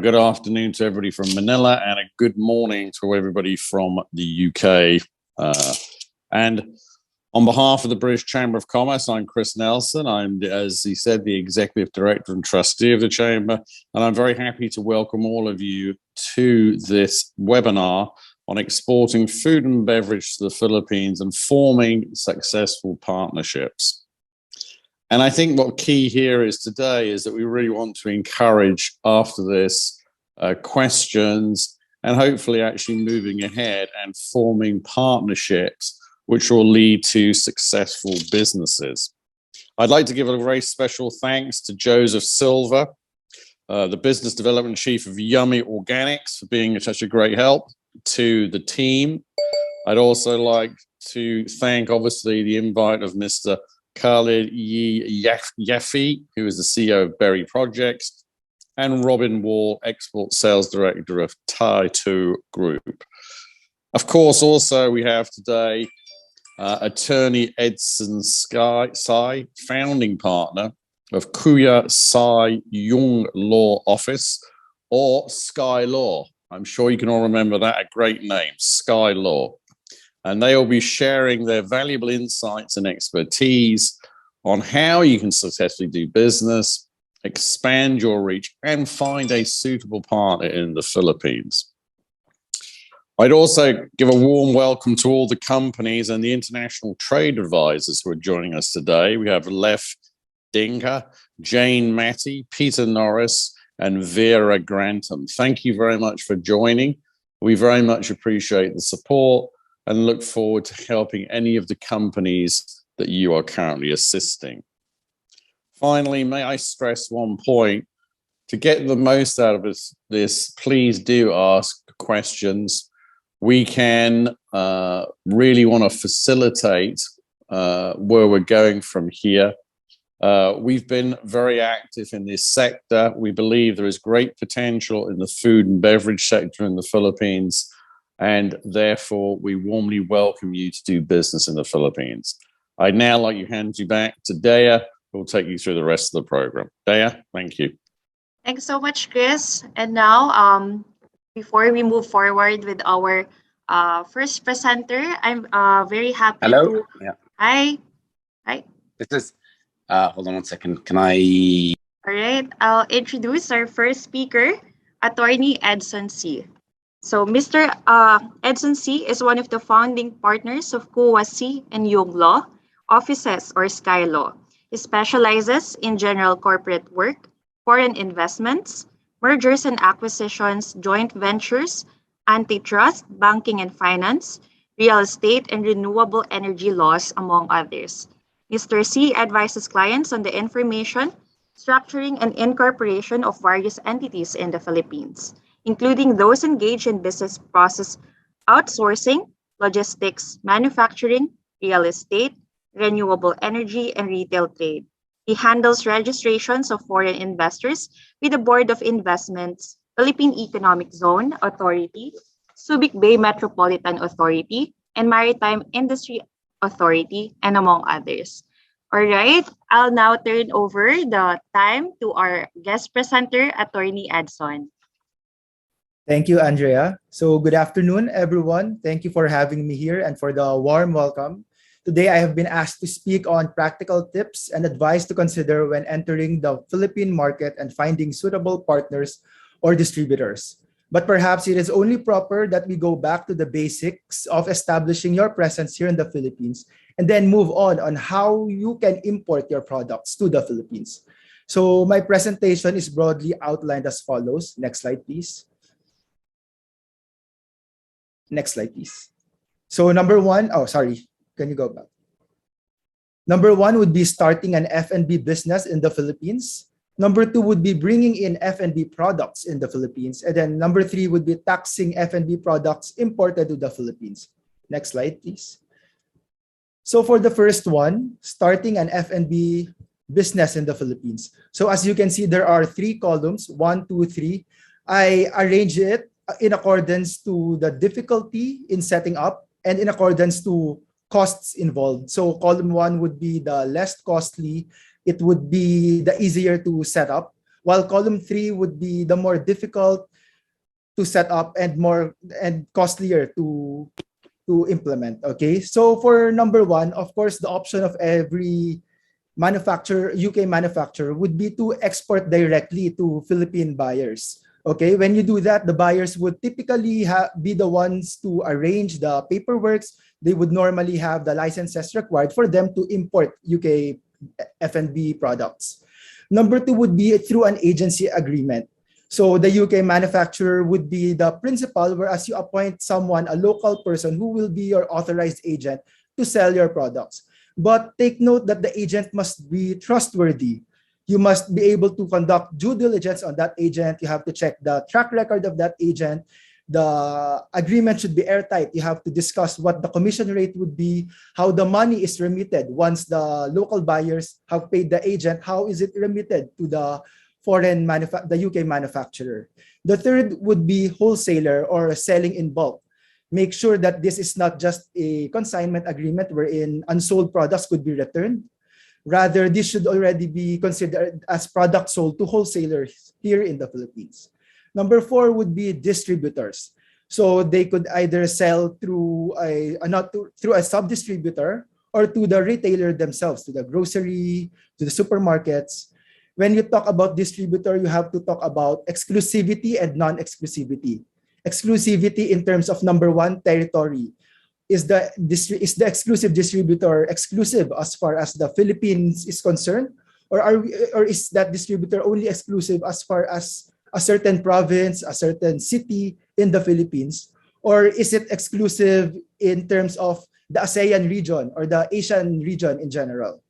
Good afternoon to everybody from Manila and a good morning to everybody from the UK. And on behalf of the British Chamber of Commerce, I'm Chris Nelson. I'm, as he said, the Executive Director and Trustee of the Chamber, and I'm very happy to welcome all of you to this webinar on exporting food and beverage to the Philippines and forming successful partnerships. And I think what key here is today is that we really want to encourage after this questions and hopefully actually moving ahead and forming partnerships which will lead to successful businesses. I'd like to give a very special thanks to Joseph Silva, the Business Development Chief of Yummy Organics, for being such a great help to the team. I'd also like to thank, obviously, the invite of Mr. Khalid Yafi, who is the CEO of Berry Projects, and Robin Wall, Export Sales Director of Tai2 Group. Of course, also we have today Attorney Edson Sai, founding partner of Kuya Sai Yung Law Office, or Sky Law. I'm sure you can all remember that, a great name, Sky Law. And they will be sharing their valuable insights and expertise on how you can successfully do business, expand your reach, and find a suitable partner in the Philippines. I'd also give a warm welcome to all the companies and the international trade advisors who are joining us today. We have Lev Dinka, Jane Matty, Peter Norris, and Vera Grantham. Thank you very much for joining. We very much appreciate the support and look forward to helping any of the companies that you are currently assisting. Finally, may I stress one point: to get the most out of this, please do ask questions. We can really want to facilitate where we're going from here. We've been very active in this sector. We believe there is great potential in the food and beverage sector in the Philippines, and therefore we warmly welcome you to do business in the Philippines. I'd now like to hand you back to Dea, who will take you through the rest of the program. Dea, thank you. Thanks so much, Chris. And now, before we move forward with our first presenter, I'm very happy Hello? Yeah. Hi. This is, hold on one second. Can I? All right. I'll introduce our first speaker, Attorney Edson C. So Mr. Edson C. is one of the founding partners of Kuya Sai Yung Law Offices, or Sky Law. He specializes in general corporate work, foreign investments, mergers and acquisitions, joint ventures, antitrust, banking and finance, real estate, and renewable energy laws, among others. Mr. C advises clients on the information, structuring, and incorporation of various entities in the Philippines, including those engaged in business process outsourcing, logistics, manufacturing, real estate, renewable energy, and retail trade. He handles registrations of foreign investors with the Board of Investments, Philippine Economic Zone Authority, Subic Bay Metropolitan Authority, and Maritime Industry Authority, and among others. All right, I'll now turn over the time to our guest presenter, Attorney Edson. Thank you, Andrea. So good afternoon, everyone. Thank you for having me here and for the warm welcome. Today, I have been asked to speak on practical tips and advice to consider when entering the Philippine market and finding suitable partners or distributors. But perhaps it is only proper that we go back to the basics of establishing your presence here in the Philippines and then move on how you can import your products to the Philippines. So my presentation is broadly outlined as follows. Next slide, please. Next slide, please. So number one, can you go back? Number one would be starting an F&B business in the Philippines. Number two would be bringing in F&B products in the Philippines. And then number three would be taxing F&B products imported to the Philippines. Next slide, please. So for the first one, starting an F&B business in the Philippines. So as you can see, there are three columns, 1, 2, 3. I arrange it in accordance to the difficulty in setting up and in accordance to costs involved. So column 1 would be the less costly. It would be the easier to set up. while column 3 would be the more difficult to set up and more and costlier to implement. Okay, so for number 1, of course, the option of every UK manufacturer would be to export directly to Philippine buyers. Okay, when you do that, the buyers would typically be the ones to arrange the paperwork. They would normally have the licenses required for them to import UK F&B products. Number 2 would be through an agency agreement. So the UK manufacturer would be the principal, whereas you appoint someone, a local person, who will be your authorized agent to sell your products. But take note that the agent must be trustworthy. You must be able to conduct due diligence on that agent. You have to check the track record of that agent. The agreement should be airtight. You have to discuss what the commission rate would be, how the money is remitted once the local buyers have paid the agent, how is it remitted to the the UK manufacturer. The third would be wholesaler or selling in bulk. Make sure that this is not just a consignment agreement wherein unsold products could be returned. Rather, this should already be considered as products sold to wholesalers here in the Philippines. Number 4 would be distributors. So they could either sell through through a sub-distributor or to the retailer themselves, to the grocery, to the supermarkets. When you talk about distributor, you have to talk about exclusivity and non-exclusivity. Exclusivity in terms of number 1, territory. Is the exclusive distributor exclusive as far as the Philippines is concerned, or is that distributor only exclusive as far as a certain province, a certain city in the Philippines, or is it exclusive in terms of the ASEAN region or the Asian region in general?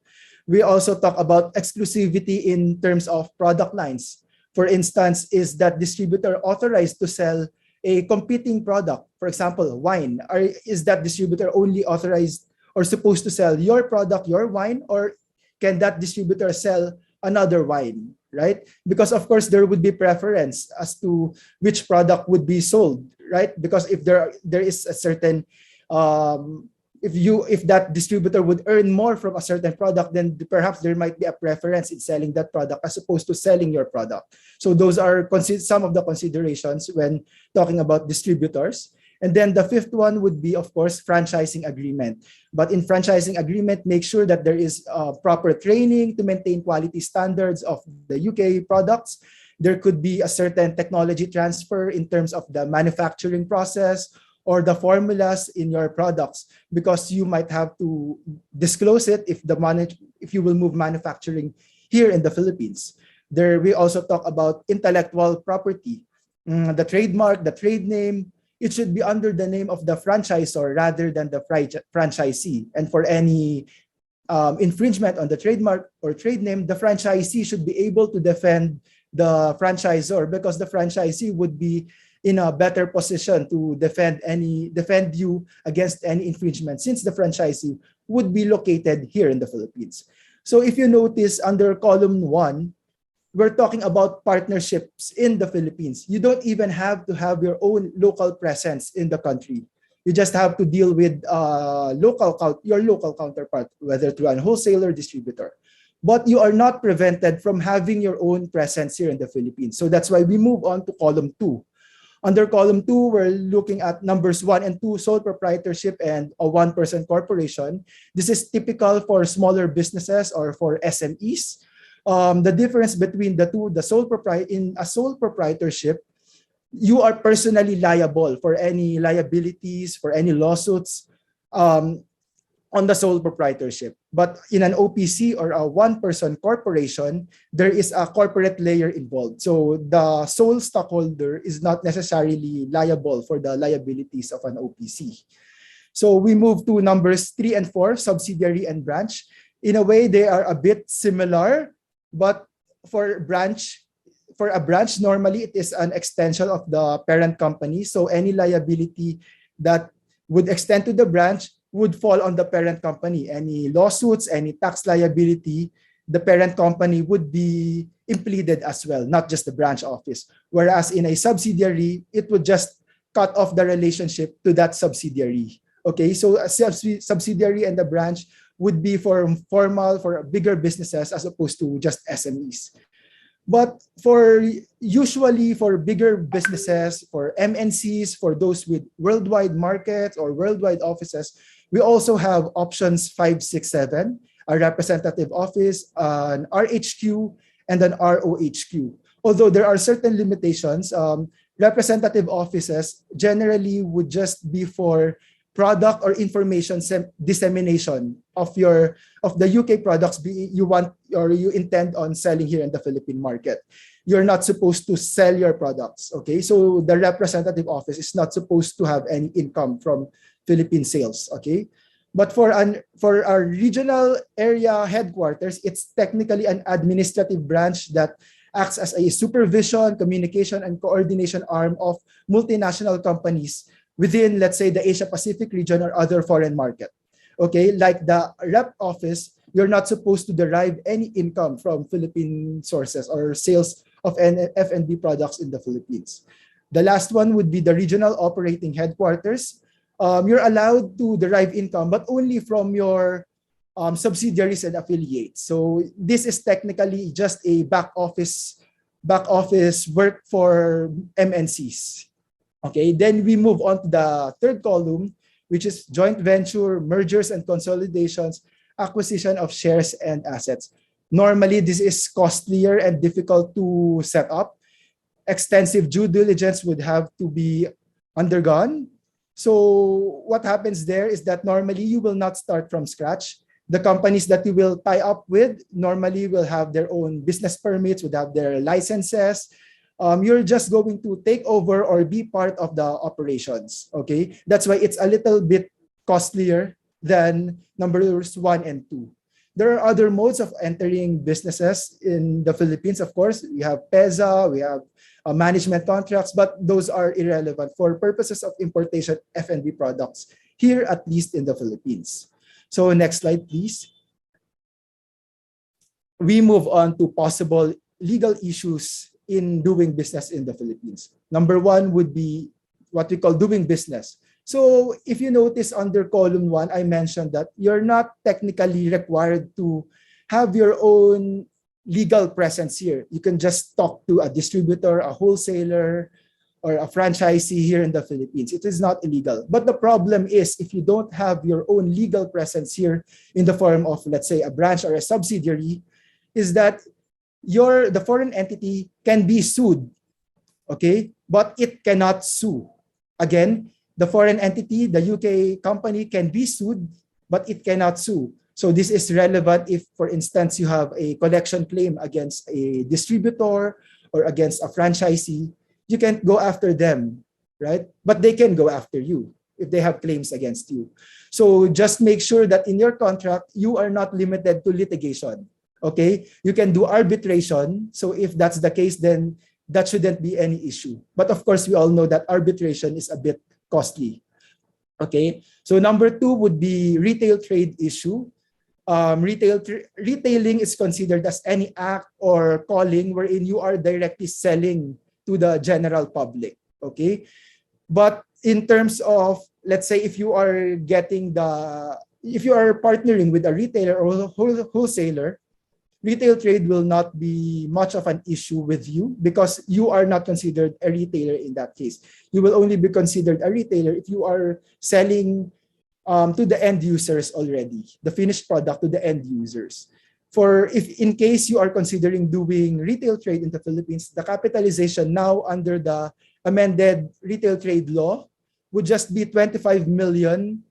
We also talk about exclusivity in terms of product lines. For instance, is that distributor authorized to sell a competing product, for example, wine? Or is that distributor only authorized or supposed to sell your product, your wine, or can that distributor sell another wine, right? Because of course there would be preference as to which product would be sold, right? Because if there is a certain if that distributor would earn more from a certain product, then perhaps there might be a preference in selling that product as opposed to selling your product. So those are some of the considerations when talking about distributors. And then the 5th one would be, of course, franchising agreement. But in franchising agreement, make sure that there is proper training to maintain quality standards of the UK products. There could be a certain technology transfer in terms of the manufacturing process or the formulas in your products, because you might have to disclose it if you will move manufacturing here in the Philippines. There we also talk about intellectual property, the trademark, the trade name. It should be under the name of the franchisor rather than the franchisee. And for any infringement on the trademark or trade name, the franchisee should be able to defend the franchisor, because the franchisee would be in a better position to defend you against any infringement, since the franchisee would be located here in the Philippines. So if you notice under column 1, we're talking about partnerships in the Philippines. You don't even have to have your own local presence in the country. You just have to deal with your local counterpart, whether through a wholesaler, distributor. But you are not prevented from having your own presence here in the Philippines. So that's why we move on to column 2. Under column 2, we're looking at numbers 1 and 2, sole proprietorship and a one-person corporation. This is typical for smaller businesses or for SMEs. The difference between the two, in a sole proprietorship, you are personally liable for any liabilities, for any lawsuits on the sole proprietorship. But in an OPC or a one-person corporation, there is a corporate layer involved. So the sole stockholder is not necessarily liable for the liabilities of an OPC. So we move to numbers 3 and 4, subsidiary and branch. In a way, they are a bit similar, but for a branch, normally it is an extension of the parent company. So any liability that would extend to the branch would fall on the parent company. Any lawsuits, any tax liability, the parent company would be impleaded as well, not just the branch office. Whereas in a subsidiary, it would just cut off the relationship to that subsidiary. Okay, so a subsidiary and the branch would be for bigger businesses as opposed to just SMEs. But usually for bigger businesses, for MNCs, for those with worldwide markets or worldwide offices, we also have options 5, 6, 7, a representative office, an RHQ, and an ROHQ. Although there are certain limitations, representative offices generally would just be for product or information dissemination of the UK products you want or you intend on selling here in the Philippine market. You're not supposed to sell your products, okay? So the representative office is not supposed to have any income from Philippine sales, okay? But for our regional area headquarters, it's technically an administrative branch that acts as a supervision, communication, and coordination arm of multinational companies within, let's say, the Asia Pacific region or other foreign market. Okay, like the rep office, you're not supposed to derive any income from Philippine sources or sales of F&B products in the Philippines. The last one would be the regional operating headquarters. You're allowed to derive income, but only from your subsidiaries and affiliates. So this is technically just a back office work for MNCs. Okay, then we move on to the third column, which is joint venture, mergers and consolidations, acquisition of shares and assets. Normally, this is costlier and difficult to set up. Extensive due diligence would have to be undergone. So what happens there is that normally you will not start from scratch. The companies that you will tie up with normally will have their own business permits, would have their licenses. You're just going to take over or be part of the operations, okay? That's why it's a little bit costlier than numbers 1 and 2. There are other modes of entering businesses in the Philippines, of course. We have PEZA, we have management contracts, but those are irrelevant for purposes of importation F&B products here, at least in the Philippines. So next slide, please. We move on to possible legal issues in doing business in the Philippines. Number 1 would be what we call doing business. So if you notice under column 1, I mentioned that you're not technically required to have your own legal presence here. You can just talk to a distributor, a wholesaler, or a franchisee here in the Philippines. It is not illegal. But the problem is if you don't have your own legal presence here in the form of, let's say, a branch or a subsidiary, is that the foreign entity can be sued, okay? But it cannot sue. Again, the foreign entity, the UK company, can be sued, but it cannot sue. So this is relevant if, for instance, you have a collection claim against a distributor or against a franchisee. You can't go after them, right? But they can go after you if they have claims against you. So just make sure that in your contract, you are not limited to litigation. Okay, you can do arbitration. So if that's the case, then that shouldn't be any issue. But of course, we all know that arbitration is a bit costly. Okay, so number 2 would be retail trade issue. Retailing is considered as any act or calling wherein you are directly selling to the general public. Okay, but in terms of, let's say, if you are partnering with a retailer or wholesaler, retail trade will not be much of an issue with you because you are not considered a retailer in that case. You will only be considered a retailer if you are selling to the end users already, the finished product to the end users. If in case you are considering doing retail trade in the Philippines, the capitalization now under the amended retail trade law would just be 25 million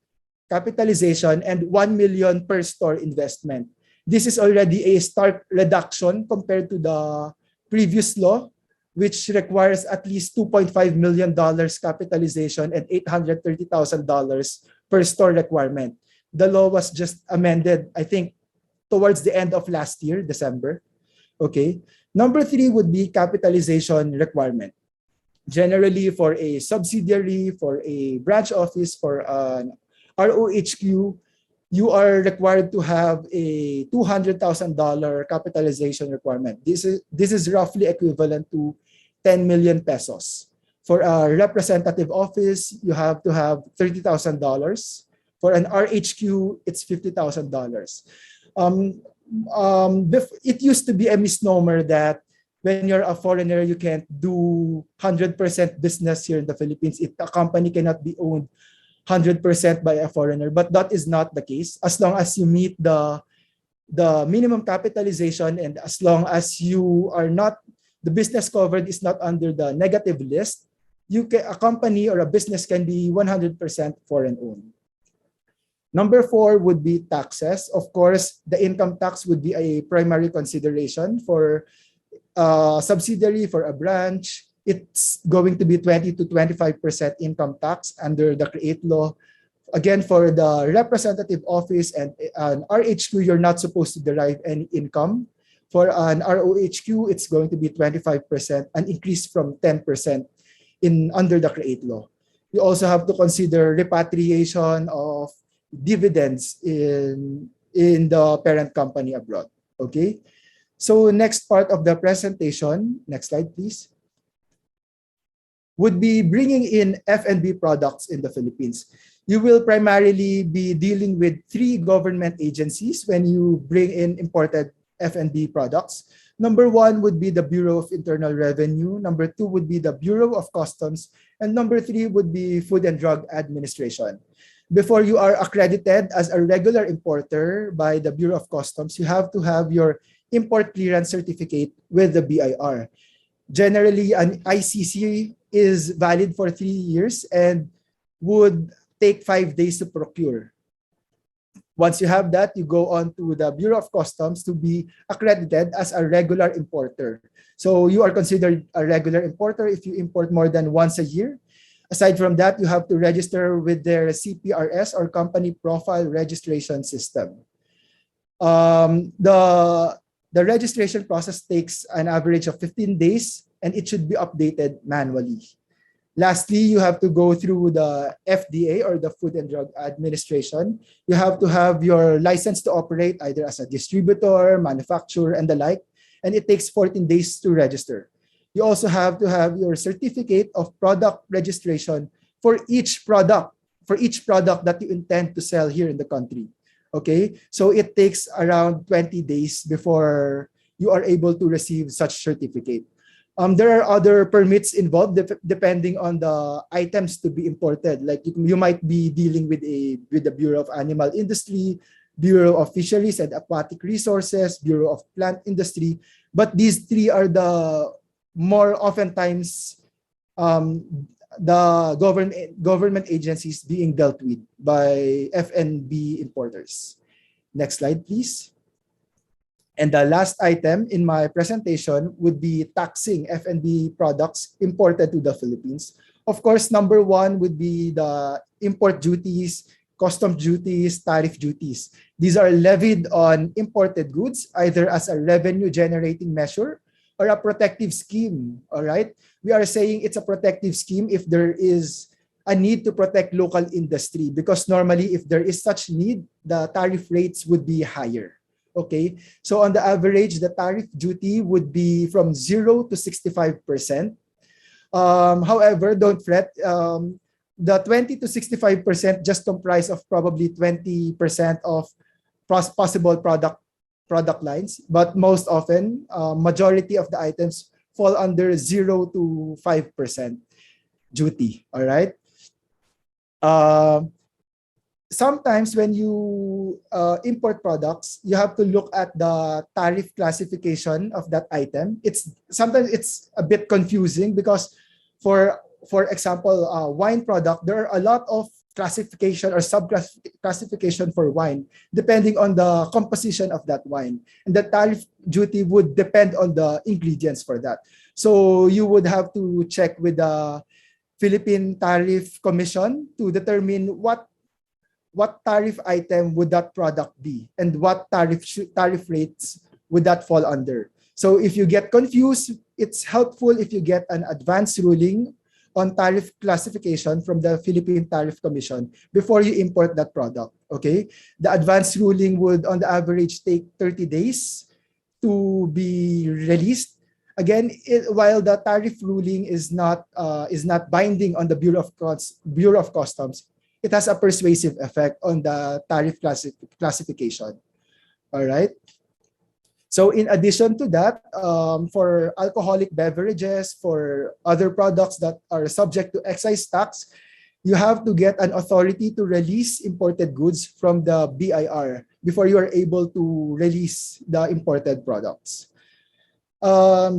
capitalization and 1 million per store investment. This is already a stark reduction compared to the previous law, which requires at least $2.5 million capitalization and $830,000 per store requirement. The law was just amended, I think, towards the end of last year, December. Okay. Number 3 would be capitalization requirement. Generally, for a subsidiary, for a branch office, for an ROHQ, you are required to have a $200,000 capitalization requirement. This is roughly equivalent to 10 million pesos. For a representative office, you have to have $30,000. For an RHQ, it's $50,000. It used to be a misnomer that when you're a foreigner, you can't do 100% business here in the Philippines. A company cannot be owned 100% by a foreigner, but that is not the case. As long as you meet the minimum capitalization, and as long as you are not, the business covered is not under the negative list, a company or a business can be 100% foreign owned. Number 4 would be taxes. Of course, the income tax would be a primary consideration for a subsidiary, for a branch. It's going to be 20 to 25% income tax under the CREATE law. Again, for the representative office and an RHQ, you're not supposed to derive any income. For an ROHQ, it's going to be 25%, an increase from 10% under the CREATE law. You also have to consider repatriation of dividends in the parent company abroad. Okay. So next part of the presentation, next slide, please, would be bringing in F&B products in the Philippines. You will primarily be dealing with 3 government agencies when you bring in imported F&B products. Number 1 would be the Bureau of Internal Revenue. Number 2 would be the Bureau of Customs. And number 3 would be Food and Drug Administration. Before you are accredited as a regular importer by the Bureau of Customs, you have to have your import clearance certificate with the BIR. Generally, an ICC is valid for 3 years and would take 5 days to procure. Once you have that, you go on to the Bureau of Customs to be accredited as a regular importer. So you are considered a regular importer if you import more than once a year. Aside from that, you have to register with their CPRS or Company Profile Registration System. The registration process takes an average of 15 days and it should be updated manually. Lastly, you have to go through the FDA or the Food and Drug Administration. You have to have your license to operate either as a distributor, manufacturer, and the like, and it takes 14 days to register. You also have to have your certificate of product registration for each product that you intend to sell here in the country. Okay, so it takes around 20 days before you are able to receive such certificate. There are other permits involved depending on the items to be imported. Like you might be dealing with the Bureau of Animal Industry, Bureau of Fisheries and Aquatic Resources, Bureau of Plant Industry. But these 3 are the more oftentimes the government agencies being dealt with by F&B importers. Next slide, please. And the last item in my presentation would be taxing F&B products imported to the Philippines. Of course, number 1 would be the import duties, customs duties, tariff duties. These are levied on imported goods, either as a revenue generating measure or a protective scheme. All right. We are saying it's a protective scheme if there is a need to protect local industry, because normally if there is such need, the tariff rates would be higher. Okay, so on the average, the tariff duty would be from 0 to 65%. However, don't fret. The 20 to 65% just comprise of probably 20% of possible product lines, but most often, majority of the items fall under 0 to 5% duty. All right. Sometimes when you import products, you have to look at the tariff classification of that item. Sometimes it's a bit confusing because, for example, wine product, there are a lot of classification or sub-classification for wine, depending on the composition of that wine. And the tariff duty would depend on the ingredients for that. So you would have to check with the Philippine Tariff Commission to determine what tariff item would that product be and what tariff rates would that fall under. So if you get confused, it's helpful if you get an advance ruling on tariff classification from the Philippine Tariff Commission before you import that product. Okay, the advance ruling would on the average take 30 days to be released. Again, while the tariff ruling is not binding on the Bureau of Customs, it has a persuasive effect on the tariff classification. All right. So in addition to that, for alcoholic beverages, for other products that are subject to excise tax, you have to get an authority to release imported goods from the BIR before you are able to release the imported products.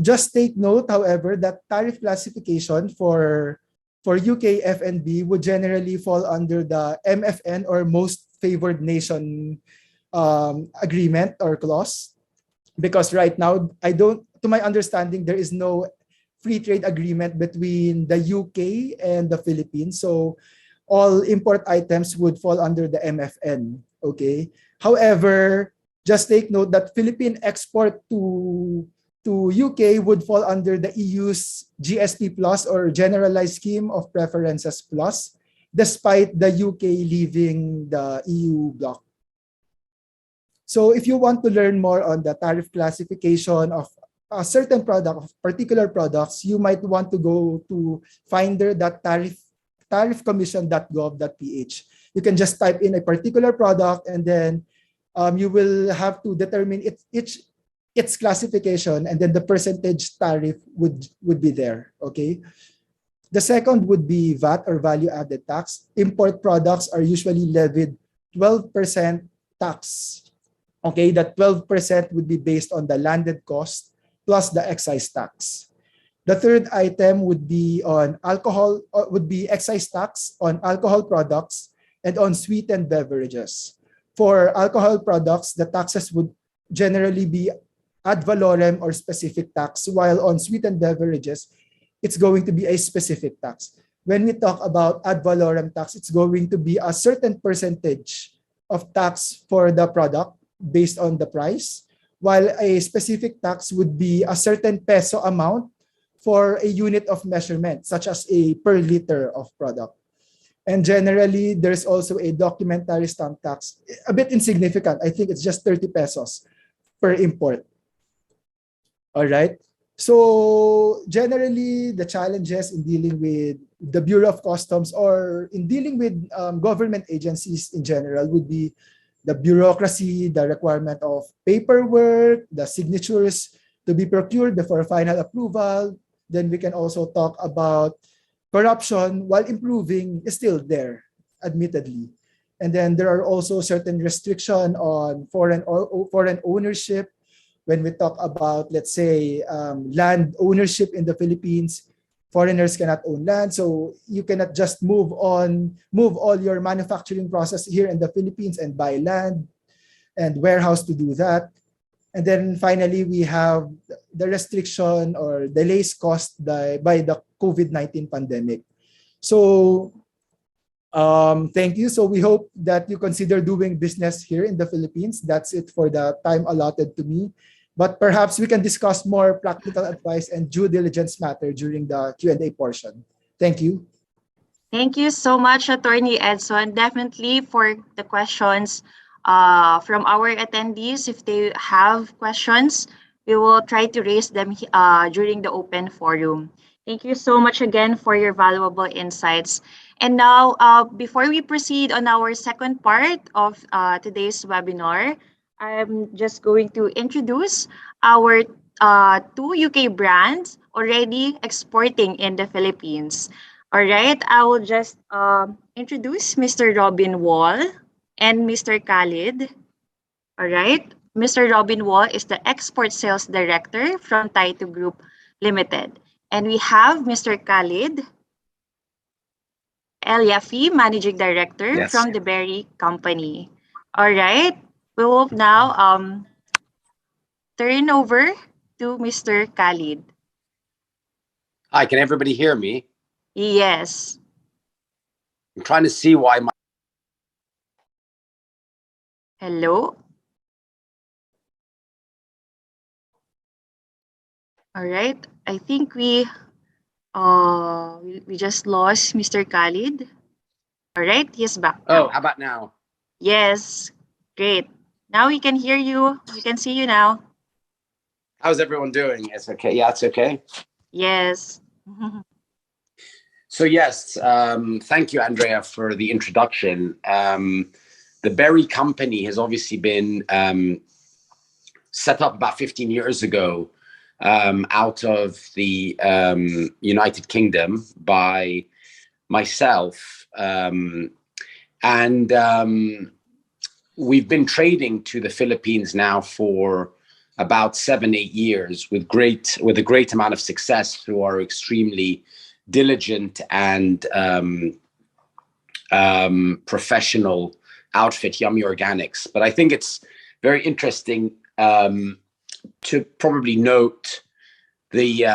Just take note, however, that tariff classification for UK F&B would generally fall under the MFN or Most Favored Nation agreement or clause, because right now, to my understanding, there is no free trade agreement between the UK and the Philippines. So all import items would fall under the MFN. Okay. However, just take note that Philippine export to UK would fall under the EU's GSP Plus or Generalized Scheme of Preferences Plus, despite the UK leaving the EU bloc. So if you want to learn more on the tariff classification of a certain product, of particular products, you might want to go to finder.tariffcommission.gov.ph. You can just type in a particular product, and then you will have to determine its classification, and then the percentage tariff would be there. Okay. The second would be VAT or value added tax. Import products are usually levied 12% tax. Okay, that 12% would be based on the landed cost plus the excise tax. The third item would be on alcohol, would be excise tax on alcohol products and on sweetened beverages. For alcohol products, the taxes would generally be ad valorem or specific tax, while on sweetened beverages, it's going to be a specific tax. When we talk about ad valorem tax, it's going to be a certain percentage of tax for the product based on the price, while a specific tax would be a certain peso amount for a unit of measurement, such as a per liter of product. And generally, there's also a documentary stamp tax, a bit insignificant. I think it's just 30 pesos per import. All right. So generally, the challenges in dealing with the Bureau of Customs or in dealing with government agencies in general would be the bureaucracy, the requirement of paperwork, the signatures to be procured before final approval. Then we can also talk about corruption, while improving, is still there, admittedly. And then there are also certain restrictions on foreign ownership. When we talk about, let's say, land ownership in the Philippines, foreigners cannot own land, so you cannot just move all your manufacturing process here in the Philippines and buy land and warehouse to do that. And then finally, we have the restriction or delays caused by the COVID-19 pandemic. So thank you. So we hope that you consider doing business here in the Philippines. That's it for the time allotted to me. But perhaps we can discuss more practical advice and due diligence matter during the Q&A portion. Thank you. Thank you so much, Attorney Edson. Definitely for the questions from our attendees, if they have questions, we will try to raise them during the open forum. Thank you so much again for your valuable insights. And now, before we proceed on our second part of today's webinar, I'm just going to introduce our two UK brands already exporting in the Philippines. All right, I will just introduce Mr. Robin Wall and Mr. Khalid. All right, Mr. Robin Wall is the Export Sales Director from Taito Group Limited. And we have Mr. Khalid Elyafi, Managing Director from the Berry Company. All right. We will now turn over to Mr. Khalid. Hi, can everybody hear me? Yes. I'm trying to see why my... Hello. All right. I think we just lost Mr. Khalid. All right, he's back. Oh, how about now? Yes. Great. Now we can hear you. We can see you now. How's everyone doing? It's okay. Yeah, it's okay. Yes. So yes, thank you, Andrea, for the introduction. The Berry Company has obviously been set up about 15 years ago out of the United Kingdom by myself. We've been trading to the Philippines now for about 7-8 years with a great amount of success through our extremely diligent and professional outfit, Yummy Organics. But I think it's very interesting to probably note the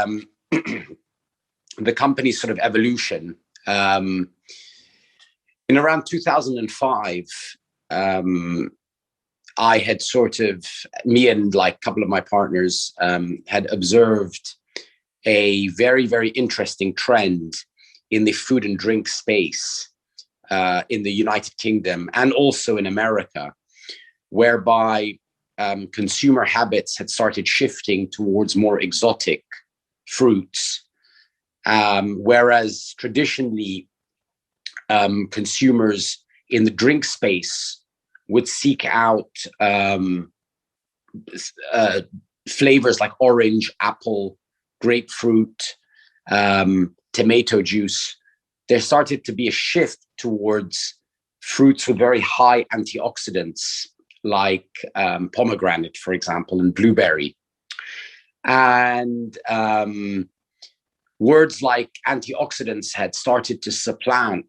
the company's sort of evolution. In around 2005, I had me and like a couple of my partners had observed a very, very interesting trend in the food and drink space in the United Kingdom and also in America, whereby consumer habits had started shifting towards more exotic fruits, whereas traditionally consumers in the drink space would seek out flavors like orange, apple, grapefruit, tomato juice. There started to be a shift towards fruits with very high antioxidants, like pomegranate, for example, and blueberry. And words like antioxidants had started to supplant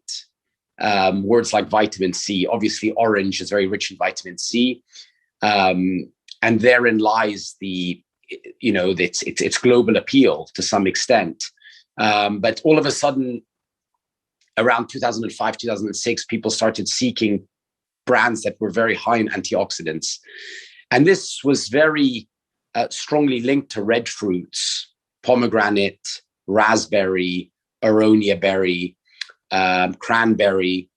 words like vitamin C. Obviously, orange is very rich in vitamin C, and therein lies its global appeal to some extent. But all of a sudden, around 2005, 2006, people started seeking brands that were very high in antioxidants, and this was very strongly linked to red fruits: pomegranate, raspberry, aronia berry, cranberry,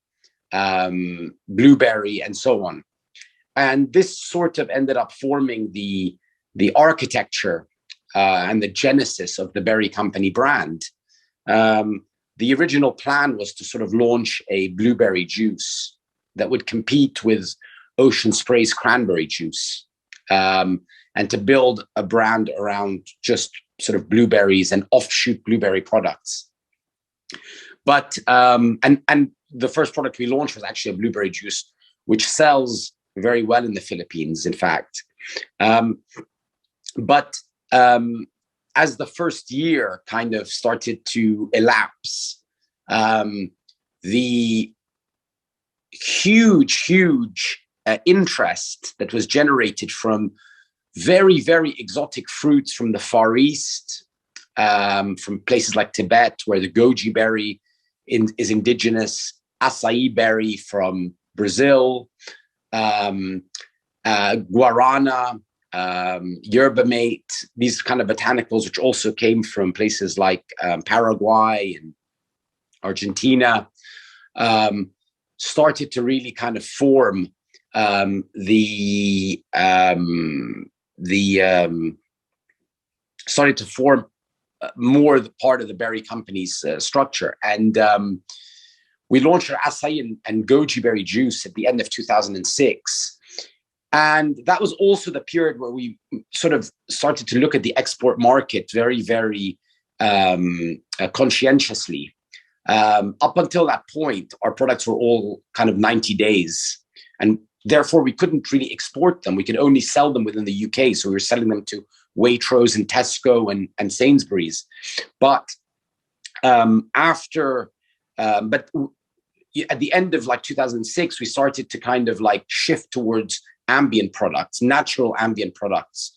blueberry, and so on. And this sort of ended up forming the architecture and the genesis of the Berry Company brand. The original plan was to sort of launch a blueberry juice that would compete with Ocean Spray's cranberry juice, and to build a brand around just sort of blueberries and offshoot blueberry products. But and the first product we launched was actually a blueberry juice, which sells very well in the Philippines, in fact. But as the first year kind of started to elapse, the huge interest that was generated from very, very exotic fruits from the Far East, from places like Tibet, where the goji berry is indigenous, acai berry from Brazil, guarana, yerba mate, these kind of botanicals, which also came from places like Paraguay and Argentina, started to really kind of form more the part of the Berry Company's structure. And we launched our acai and goji berry juice at the end of 2006. And that was also the period where we sort of started to look at the export market very, very conscientiously. Up until that point, our products were all kind of 90 days. And therefore, we couldn't really export them. We could only sell them within the UK. So we were selling them to Waitrose and Tesco and Sainsbury's. But at the end of like 2006, we started to kind of like shift towards ambient products, natural ambient products.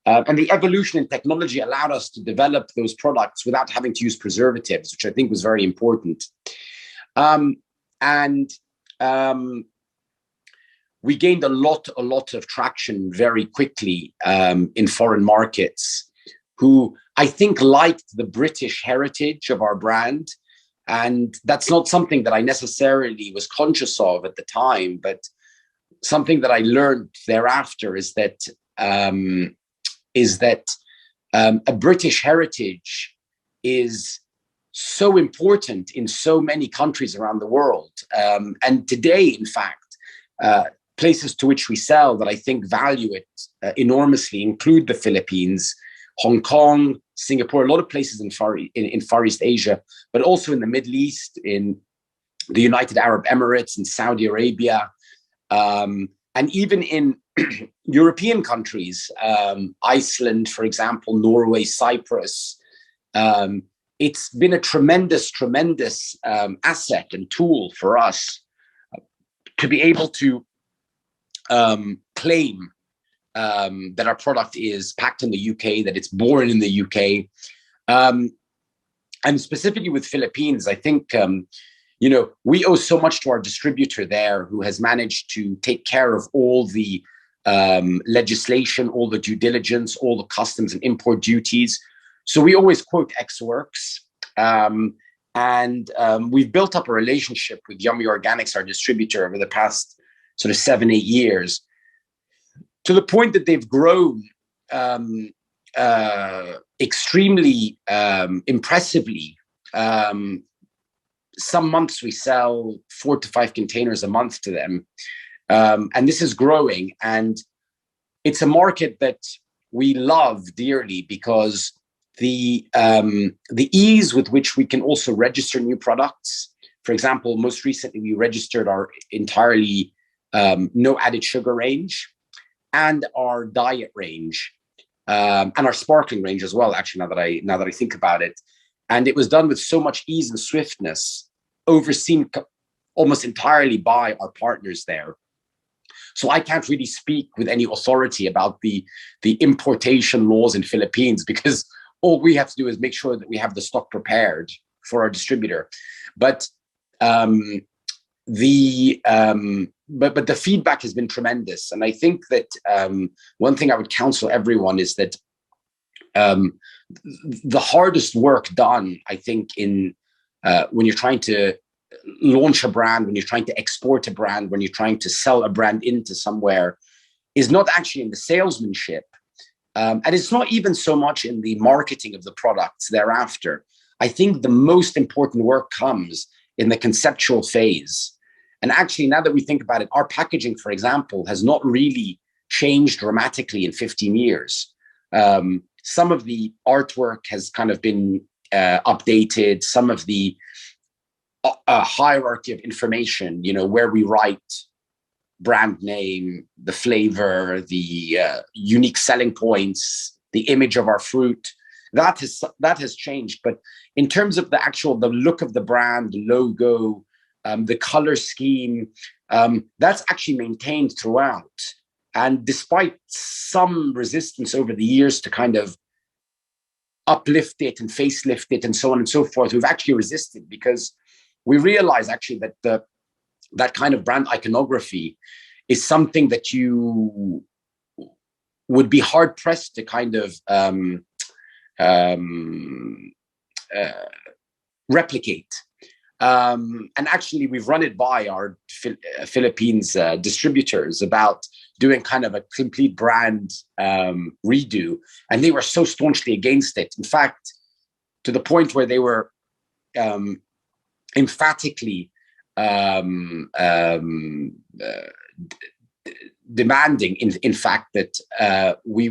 And the evolution in technology allowed us to develop those products without having to use preservatives, which I think was very important. We gained a lot of traction very quickly in foreign markets, who I think liked the British heritage of our brand. And that's not something that I necessarily was conscious of at the time, but something that I learned thereafter is that a British heritage is so important in so many countries around the world. And today, in fact, places to which we sell that I think value it enormously include the Philippines, Hong Kong, Singapore, a lot of places in Far East Asia, but also in the Middle East, in the United Arab Emirates, in Saudi Arabia, and even in European countries, Iceland, for example, Norway, Cyprus. It's been a tremendous asset and tool for us to be able to claim that our product is packed in the UK, that it's born in the UK. And specifically with Philippines, I think, we owe so much to our distributor there, who has managed to take care of all the legislation, all the due diligence, all the customs and import duties. So we always quote Ex Works. And we've built up a relationship with Yummy Organics, our distributor, over the past sort of 7-8 years, to the point that they've grown extremely impressively. Some months we sell 4 to 5 containers a month to them. And this is growing. And it's a market that we love dearly because the ease with which we can also register new products. For example, most recently we registered our entirely no added sugar range and our diet range, and our sparkling range as well, actually, now that I think about it. And it was done with so much ease and swiftness, overseen almost entirely by our partners there. So I can't really speak with any authority about the importation laws in Philippines, because all we have to do is make sure that we have the stock prepared for our distributor. But the feedback has been tremendous. And I think that one thing I would counsel everyone is that the hardest work done, I think, in when you're trying to launch a brand, when you're trying to export a brand, when you're trying to sell a brand into somewhere, is not actually in the salesmanship. And it's not even so much in the marketing of the products thereafter. I think the most important work comes in the conceptual phase. And actually, now that we think about it, our packaging, for example, has not really changed dramatically in 15 years. Some of the artwork has kind of been updated. Some of the hierarchy of information, where we write brand name, the flavor, the unique selling points, the image of our fruit, that has changed. But in terms of the look of the brand, the logo, the color scheme, that's actually maintained throughout. And despite some resistance over the years to kind of uplift it and facelift it and so on and so forth, we've actually resisted, because we realize actually that that kind of brand iconography is something that you would be hard pressed to kind of replicate. And actually, we've run it by our Philippines distributors about doing kind of a complete brand redo, and they were so staunchly against it. In fact, to the point where they were emphatically demanding, in fact, that we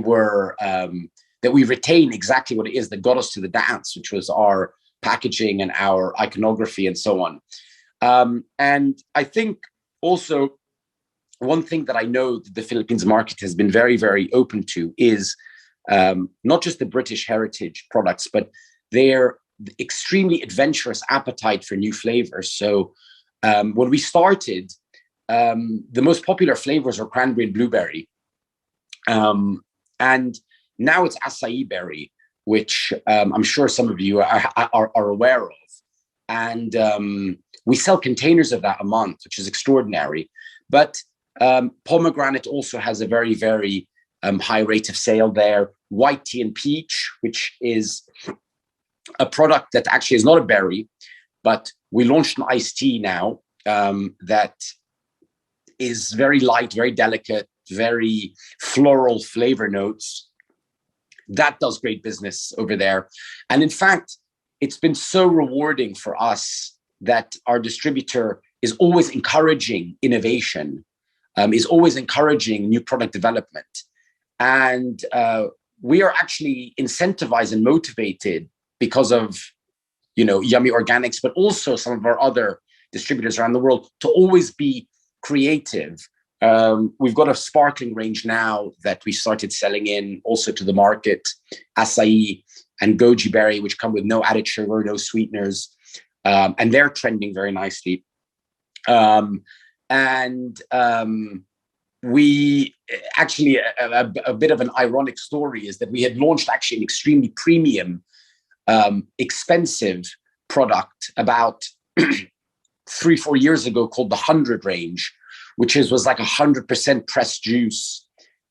retain exactly what it is that got us to the dance, which was our packaging and our iconography and so on. And I think also one thing that I know that the Philippines market has been very, very open to is not just the British heritage products, but their extremely adventurous appetite for new flavors. So when we started, the most popular flavors are cranberry and blueberry. And now it's acai berry, which I'm sure some of you are aware of. And we sell containers of that a month, which is extraordinary. But pomegranate also has a very, very high rate of sale there. White tea and peach, which is a product that actually is not a berry, but we launched an iced tea now that is very light, very delicate, very floral flavor notes. That does great business over there. And in fact, it's been so rewarding for us that our distributor is always encouraging innovation. is always encouraging new product development. And we are actually incentivized and motivated because of, Yummy Organics, but also some of our other distributors around the world to always be creative. We've got a sparkling range now that we started selling in also to the market, acai and goji berry, which come with no added sugar, no sweeteners, and they're trending very nicely. We actually, a bit of an ironic story is that we had launched actually an extremely premium, expensive product about 3-4 years ago called the 100 range, which was like 100% pressed juice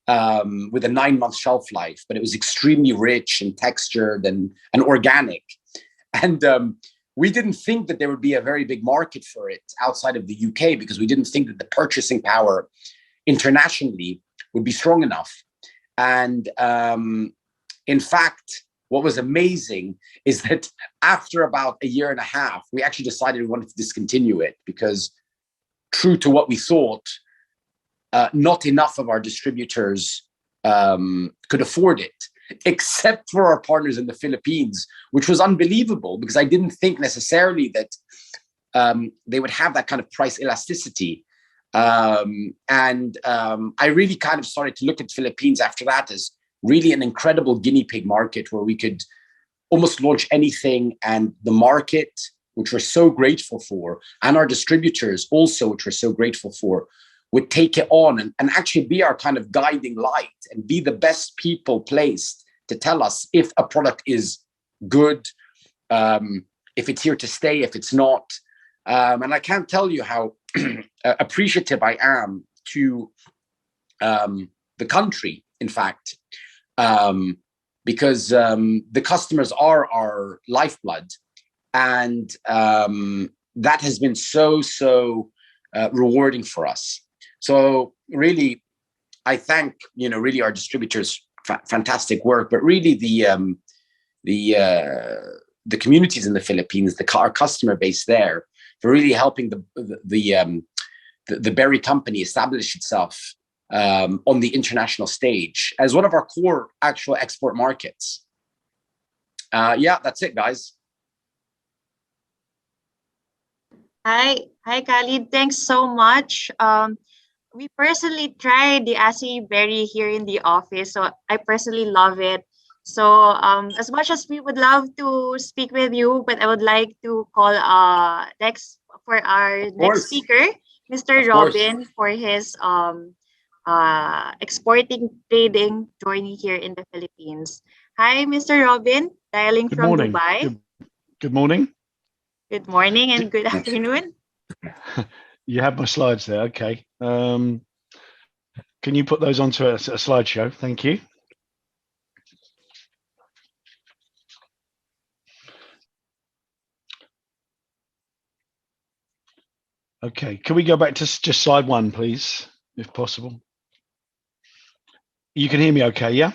with a 9-month shelf life, but it was extremely rich and textured and organic. And we didn't think that there would be a very big market for it outside of the UK, because we didn't think that the purchasing power internationally would be strong enough. And in fact, what was amazing is that after about 1.5 years, we actually decided we wanted to discontinue it, because true to what we thought, not enough of our distributors could afford it, except for our partners in the Philippines, which was unbelievable, because I didn't think necessarily that they would have that kind of price elasticity. I really kind of started to look at Philippines after that as really an incredible guinea pig market where we could almost launch anything, and the market, which we're so grateful for, and our distributors also, which we're so grateful for, would take it on and actually be our kind of guiding light and be the best people placed to tell us if a product is good, if it's here to stay, if it's not. And I can't tell you how appreciative I am to the country, in fact, because the customers are our lifeblood. And that has been so rewarding for us. So really, I thank really our distributors, fantastic work, but really the communities in the Philippines, our customer base there, for really helping the berry company establish itself on the international stage as one of our core actual export markets. Yeah, that's it, guys. Hi, Khalid. Thanks so much. We personally tried the acai berry here in the office, so I personally love it. So as much as we would love to speak with you, but I would like to call next for our next speaker, Mr. Robin, for his exporting trading journey here in the Philippines. Hi, Mr. Robin, dialing from Dubai. Good morning. Good morning and good afternoon. You have my slides there. Okay. Can you put those onto a slideshow? Thank you. Okay. Can we go back to just slide 1, please, if possible? You can hear me okay, yeah?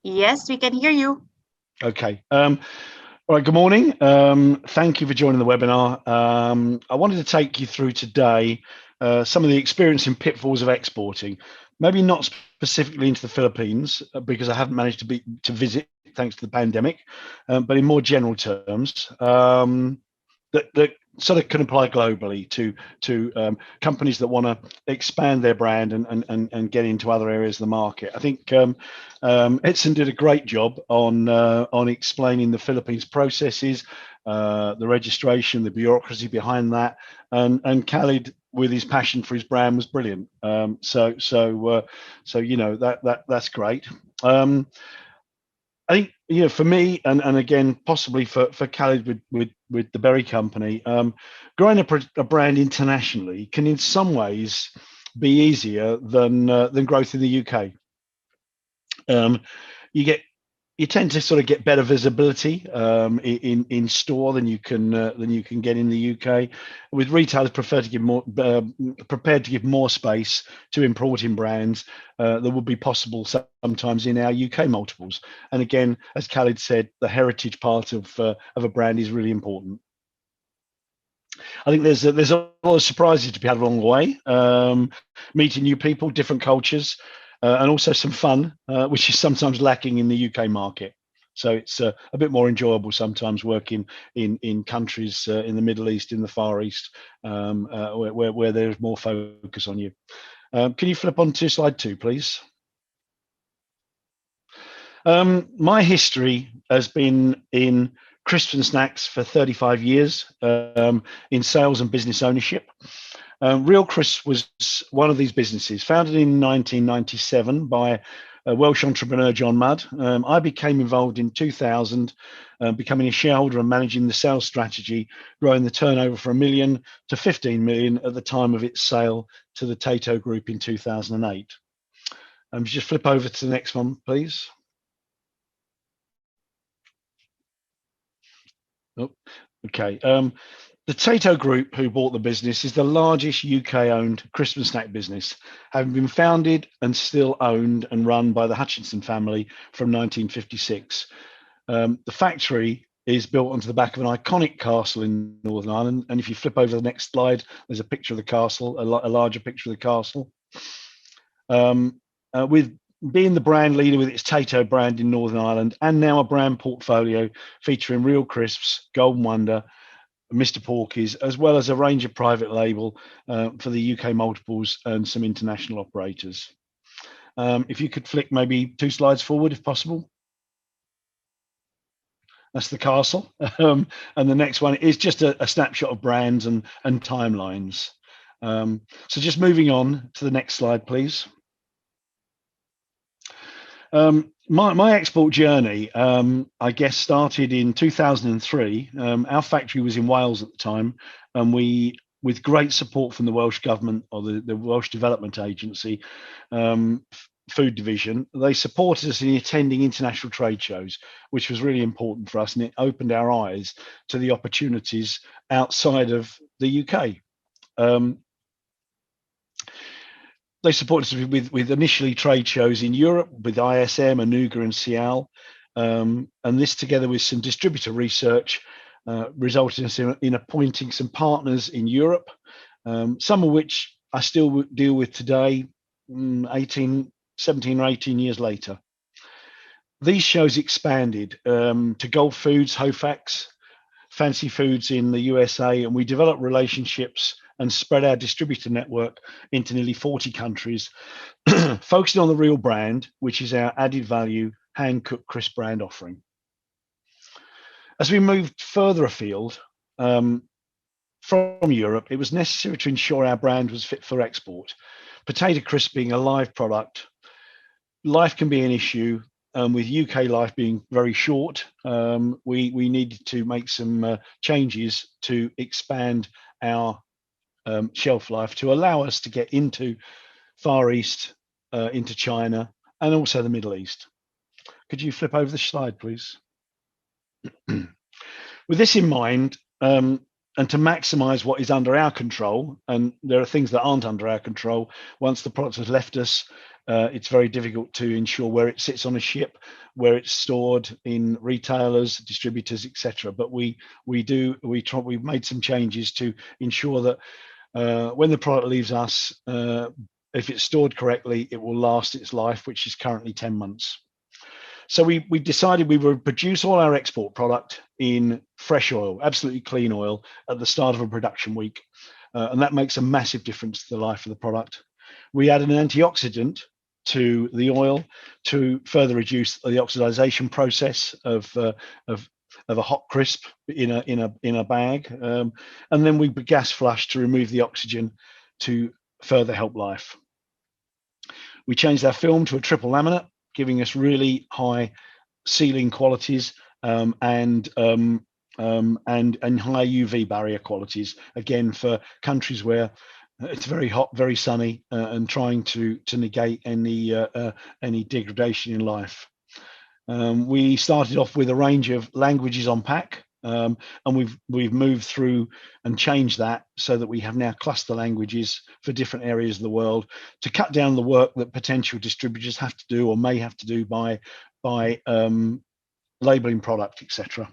Yes, we can hear you. Okay. All right, good morning. Thank you for joining the webinar. I wanted to take you through today some of the experience and pitfalls of exporting, maybe not specifically into the Philippines, because I haven't managed to visit thanks to the pandemic, but in more general terms, that sort of can apply globally to companies that want to expand their brand and get into other areas of the market. I think Edson did a great job on explaining the Philippines processes, the registration, the bureaucracy behind that, and Khalid, with his passion for his brand, was brilliant. So that's great. I think for me, and again possibly for Khalid with the Berry Company, growing a brand internationally can in some ways be easier than growth in the UK. You tend to sort of get better visibility in store than you can get in the UK. With retailers prepared to give more space to importing brands that would be possible sometimes in our UK multiples. And again, as Khalid said, the heritage part of a brand is really important. I think there's a lot of surprises to be had along the way, meeting new people, different cultures, and also some fun, which is sometimes lacking in the UK market. So it's a bit more enjoyable sometimes working in countries in the Middle East, in the Far East, where there's more focus on you. Can you flip on to slide 2, please? My history has been in crisps and snacks for 35 years, in sales and business ownership. Real Crisp was one of these businesses, founded in 1997 by Welsh entrepreneur John Mudd. I became involved in 2000, becoming a shareholder and managing the sales strategy, growing the turnover from 1 million to 15 million at the time of its sale to the Tato Group in 2008. Just flip over to the next one, please. Oh, okay. The Tato Group, who bought the business, is the largest UK-owned crisp and snack business, having been founded and still owned and run by the Hutchinson family from 1956. The factory is built onto the back of an iconic castle in Northern Ireland, and if you flip over the next slide, there's a picture of the castle, a larger picture of the castle. With being the brand leader with its Tato brand in Northern Ireland, and now a brand portfolio featuring Real Crisps, Golden Wonder, Mr. Porky's, as well as a range of private label for the UK multiples and some international operators. If you could flick maybe 2 slides forward, if possible. That's the castle. And the next one is just a snapshot of brands and timelines. So just moving on to the next slide, please. My export journey, I guess, started in 2003. Our factory was in Wales at the time, and we, with great support from the Welsh government or the Welsh Development Agency, food division, they supported us in attending international trade shows, which was really important for us, and it opened our eyes to the opportunities outside of the UK. They supported us with initially trade shows in Europe with ISM, Anuga and Cial, and this together with some distributor research resulted in appointing some partners in Europe, some of which I still deal with today, 17 or 18 years later. These shows expanded to Gulf Foods, Hofax, Fancy Foods in the USA, and we developed relationships and spread our distributor network into nearly 40 countries, focusing on the Real brand, which is our added value hand-cooked crisp brand offering. As we moved further afield from Europe, it was necessary to ensure our brand was fit for export. Potato crisp being a live product, life can be an issue. With UK life being very short, we needed to make some changes to expand our shelf life to allow us to get into Far East, into China, and also the Middle East. Could you flip over the slide, please? With this in mind, and to maximize what is under our control, and there are things that aren't under our control, once the product has left us, it's very difficult to ensure where it sits on a ship, where it's stored in retailers, distributors, etc. But we've made some changes to ensure that when the product leaves us, if it's stored correctly, it will last its life, which is currently 10 months. So we decided we would produce all our export product in fresh oil, absolutely clean oil, at the start of a production week. And that makes a massive difference to the life of the product. We added an antioxidant to the oil to further reduce the oxidization process of a hot crisp in a bag, and then we gas flush to remove the oxygen to further help life. We changed our film to a triple laminate, giving us really high sealing qualities and high UV barrier qualities, again for countries where it's very hot, very sunny, and trying to negate any degradation in life. We started off with a range of languages on pack, and we've moved through and changed that so that we have now cluster languages for different areas of the world to cut down the work that potential distributors have to do or may have to do by labeling product, etc.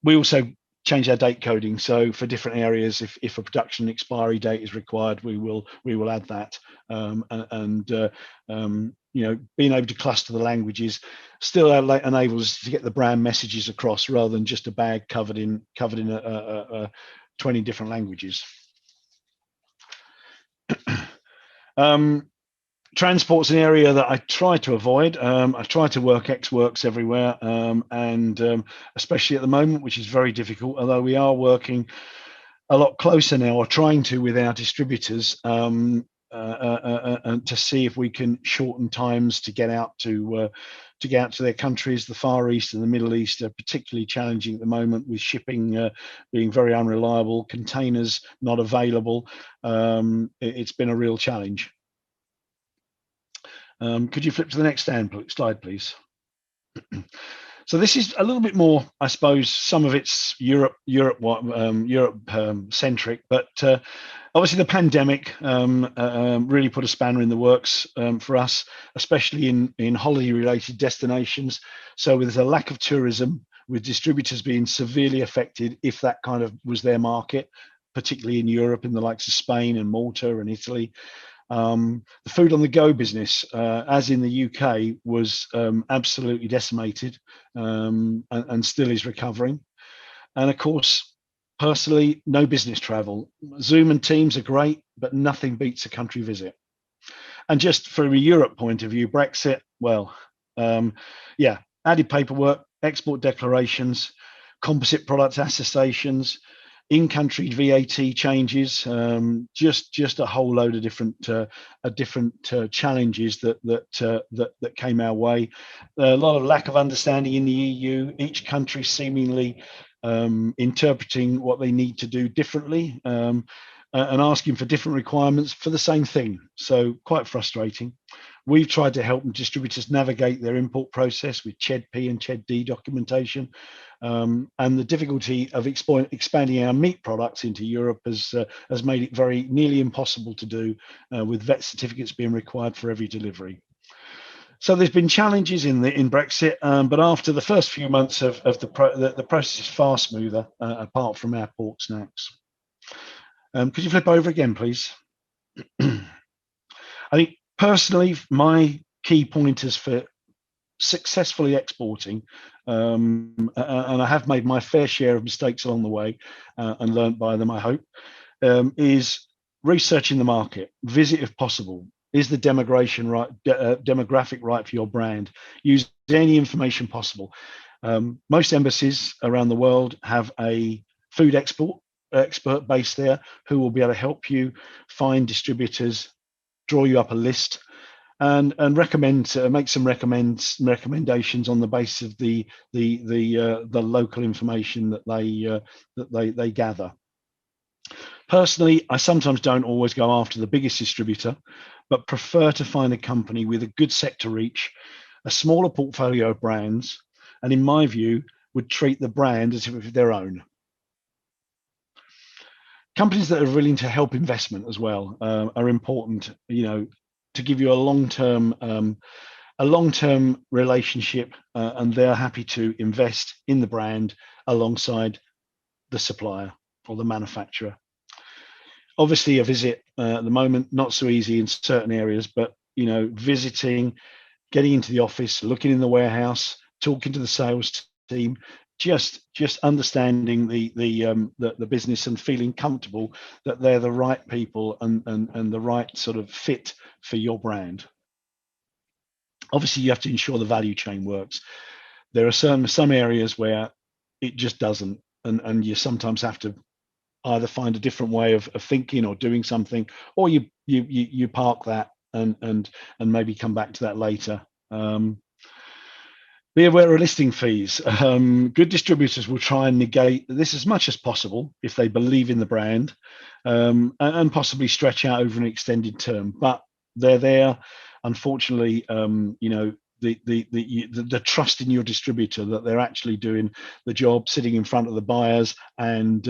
We also change our date coding. So for different areas, if a production expiry date is required, we will add that. You know, being able to cluster the languages still enables us to get the brand messages across rather than just a bag covered in 20 different languages. Transport's an area that I try to avoid. I try to work ex-works everywhere, especially at the moment, which is very difficult, although we are working a lot closer now, or trying to, with our distributors, and to see if we can shorten times to get out to their countries. The Far East and the Middle East are particularly challenging at the moment, with shipping being very unreliable, containers not available. It's been a real challenge. Could you flip to the next slide, please? So this is a little bit more, I suppose, some of it's Europe centric, but obviously the pandemic really put a spanner in the works for us, especially in holiday-related destinations. So there's a lack of tourism, with distributors being severely affected if that kind of was their market, particularly in Europe, in the likes of Spain and Malta and Italy. The food on the go business, as in the UK, was absolutely decimated and still is recovering. And of course, personally, no business travel. Zoom and Teams are great, but nothing beats a country visit. And just from a Europe point of view, Brexit, well, yeah, added paperwork, export declarations, composite product attestations, in-country VAT changes, just a whole load of different challenges that came our way. A lot of lack of understanding in the EU. Each country seemingly interpreting what they need to do differently, and asking for different requirements for the same thing. So quite frustrating. We've tried to help distributors navigate their import process with CHED-P and CHED-D documentation. And the difficulty of expanding our meat products into Europe has made it very nearly impossible to do, with vet certificates being required for every delivery. So there's been challenges in Brexit, but after the first few months of the process is far smoother, apart from our pork snacks. Could you flip over again, please? I think personally, my key pointers for successfully exporting, and I have made my fair share of mistakes along the way and learned by them, I hope, is researching the market, visit if possible. Is the demographic right for your brand? Use any information possible. Most embassies around the world have a food expert based there who will be able to help you find distributors, draw you up a list, and recommend make some recommendations on the basis of the local information that they gather. Personally, I sometimes don't always go after the biggest distributor, but prefer to find a company with a good sector reach, a smaller portfolio of brands, and in my view, would treat the brand as if it were their own. Companies that are willing to help investment as well are important, you know, to give you a long-term relationship, and they're happy to invest in the brand alongside the supplier or the manufacturer. Obviously, a visit at the moment, not so easy in certain areas, but you know, visiting, getting into the office, looking in the warehouse, talking to the sales team, just understanding the business and feeling comfortable that they're the right people and the right sort of fit for your brand. Obviously, you have to ensure the value chain works. There are some areas where it just doesn't, and you sometimes have to either find a different way of thinking or doing something, or you park that and maybe come back to that later. Be aware of listing fees. Good distributors will try and negate this as much as possible if they believe in the brand, and possibly stretch out over an extended term. But they're there, unfortunately. You know, the trust in your distributor that they're actually doing the job, sitting in front of the buyers and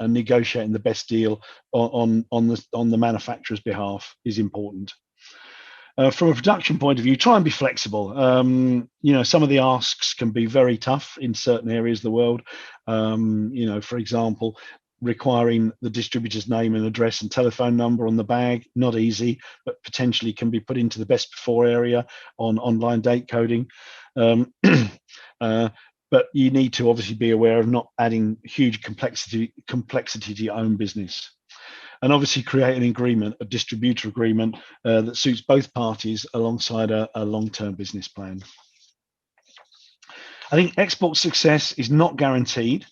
negotiating the best deal on the manufacturer's behalf is important. from a production point of view, try and be flexible. Some of the asks can be very tough in certain areas of the world. For example, requiring the distributor's name and address and telephone number on the bag, not easy, but potentially can be put into the best before area on online date coding. But you need to obviously be aware of not adding huge complexity to your own business. And obviously create an agreement, a distributor agreement that suits both parties alongside a long-term business plan. I think export success is not guaranteed,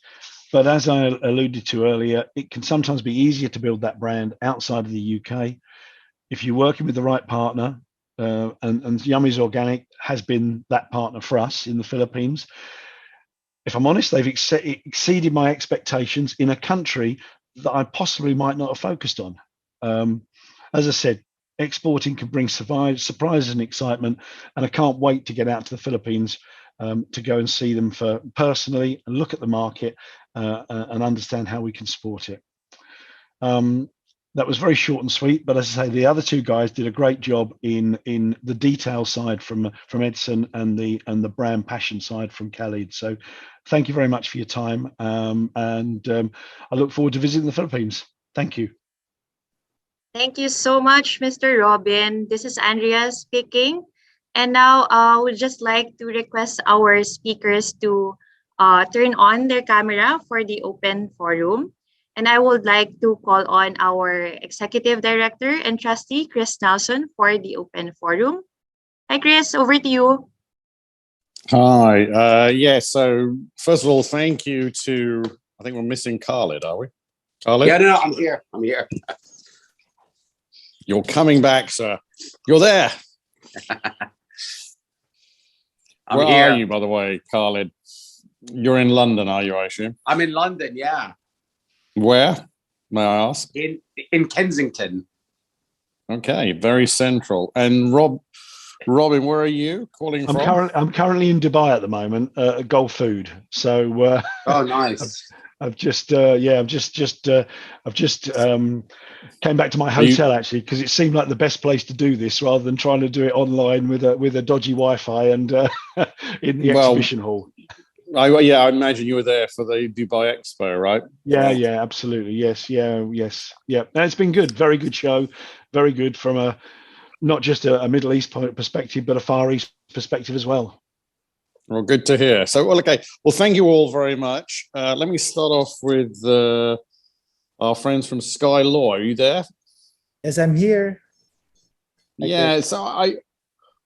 but as I alluded to earlier, it can sometimes be easier to build that brand outside of the UK. If you're working with the right partner, and Yummy's Organic has been that partner for us in the Philippines. If I'm honest, they've exceeded my expectations in a country that I possibly might not have focused on. As I said, exporting can bring surprises and excitement, and I can't wait to get out to the Philippines to go and see them personally and look at the market and understand how we can support it. That was very short and sweet, but as I say, the other two guys did a great job in the detail side from Edson and the brand passion side from Khalid. So thank you very much for your time, and I look forward to visiting the Philippines. Thank you. Thank you so much, Mr. Robin. This is Andrea speaking. And now I would just like to request our speakers to turn on their camera for the open forum. And I would like to call on our Executive Director and Trustee, Chris Nelson, for the open forum. Hi, Chris, over to you. Hi. So first of all, thank you to, I think we're missing Khalid, are we? Khalid? Yeah, no, I'm here. You're coming back, sir. You're there. Where are you, by the way, Khalid? You're in London, are you, I assume? I'm in London, yeah. Where, may I ask? In Kensington. Okay, very central. And Robin, where are you calling from? I'm currently in Dubai at the moment, at Gulf Food. So oh, nice. I've just came back to my hotel actually, because it seemed like the best place to do this rather than trying to do it online with a dodgy Wi-Fi and in the exhibition hall. I imagine you were there for the Dubai Expo, right? Yeah, absolutely. Yes. No, it's been good. Very good show. Very good from not just a Middle East perspective, but a Far East perspective as well. Well, good to hear. So, thank you all very much. Let me start off with our friends from Sky Law. Are you there? Yes, I'm here. Yeah, so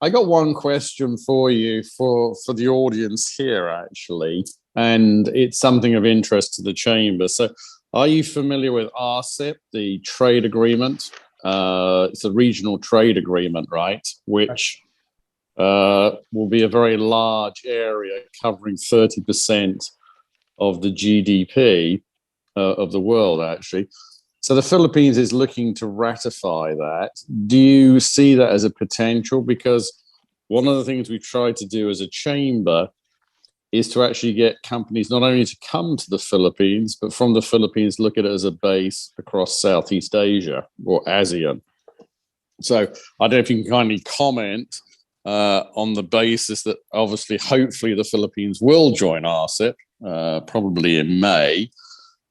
I got one question for you for the audience here, actually, and it's something of interest to the Chamber. So are you familiar with RCEP, the trade agreement? It's a regional trade agreement, right? Which will be a very large area covering 30% of the GDP of the world, actually. So the Philippines is looking to ratify that. Do you see that as a potential? Because one of the things we try to do as a chamber is to actually get companies not only to come to the Philippines, but from the Philippines, look at it as a base across Southeast Asia or ASEAN. So I don't know if you can kindly comment on the basis that obviously, hopefully the Philippines will join RCEP, probably in May.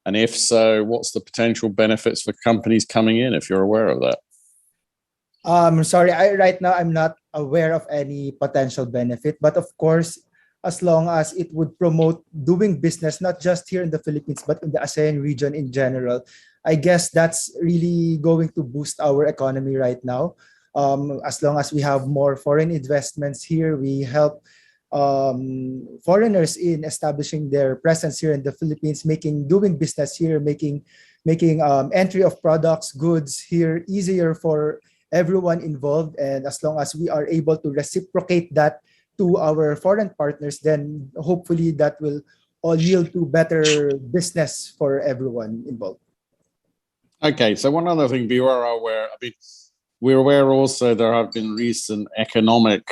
And if so, what's the potential benefits for companies coming in, if you're aware of that? Sorry, right now I'm not aware of any potential benefit, but of course, as long as it would promote doing business, not just here in the Philippines, but in the ASEAN region in general, I guess that's really going to boost our economy right now. As long as we have more foreign investments here, we help foreigners in establishing their presence here in the Philippines, doing business here, making entry of products, goods here easier for everyone involved. And as long as we are able to reciprocate that to our foreign partners, then hopefully that will all yield to better business for everyone involved. Okay, so one other thing, we are aware, we're aware also there have been recent economic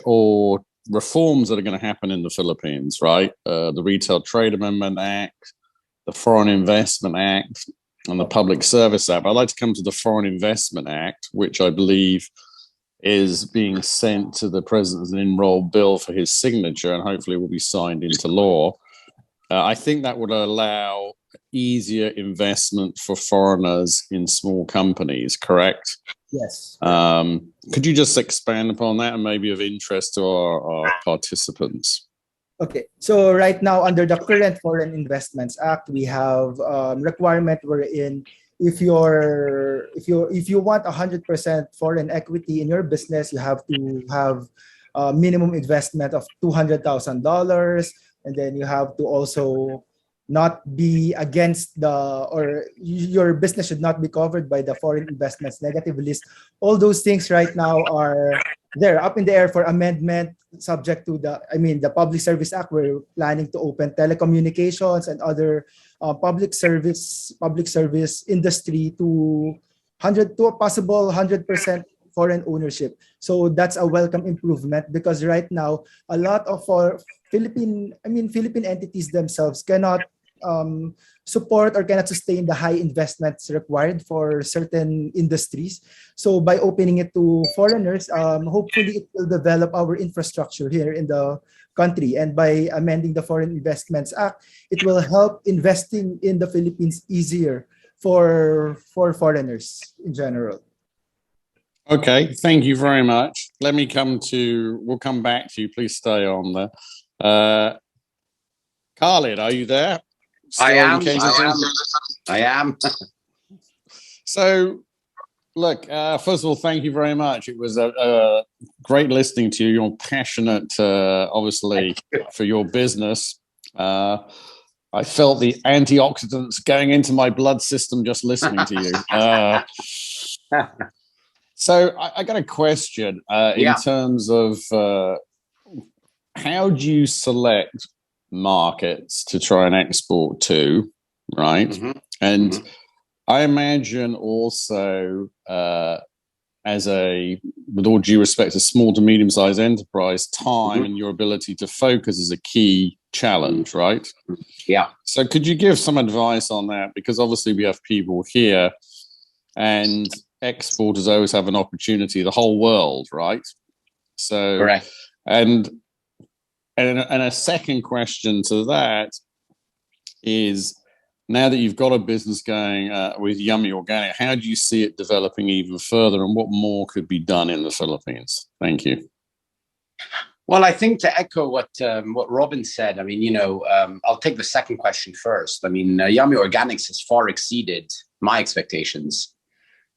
or reforms that are going to happen in the Philippines, right? The Retail Trade Amendment Act, the Foreign Investment Act, and the Public Service Act. I'd like to come to the Foreign Investment Act, which I believe is being sent to the president as an enrolled bill for his signature, and hopefully will be signed into law. I think that would allow easier investment for foreigners in small companies, correct? Yes. Could you just expand upon that and maybe of interest to our participants? Okay, so right now under the current Foreign Investments Act, we have requirement wherein if you want 100% foreign equity in your business, you have to have a minimum investment of $200,000, and then you have to also not be against your business should not be covered by the foreign investments negative list. All those things right now are there up in the air for amendment, subject to the Public Service Act. We're planning to open telecommunications and other public service industry to a possible 100% foreign ownership. So that's a welcome improvement, because right now a lot of our Philippine entities themselves cannot support or cannot sustain the high investments required for certain industries. So by opening it to foreigners, hopefully it will develop our infrastructure here in the country. And by amending the Foreign Investments Act, it will help investing in the Philippines easier for foreigners in general. Okay, thank you very much. We'll come back to you. Please stay on there. Khalid, are you there? I am. So, look, first of all, thank you very much. It was a great listening to you. You're passionate, obviously, for your business. I felt the antioxidants going into my blood system just listening to you. So I got a question in terms of how do you select markets to try and export to, right? Mm-hmm. And I imagine also with all due respect, a small to medium-sized enterprise, time and your ability to focus is a key challenge, right? Yeah. So could you give some advice on that? Because obviously we have people here and exporters always have an opportunity, the whole world, right? So, correct. And a second question to that is, now that you've got a business going with Yummy Organic, how do you see it developing even further, and what more could be done in the Philippines? Thank you. Well, I think to echo what Robin said, I'll take the second question first. Yummy Organics has far exceeded my expectations.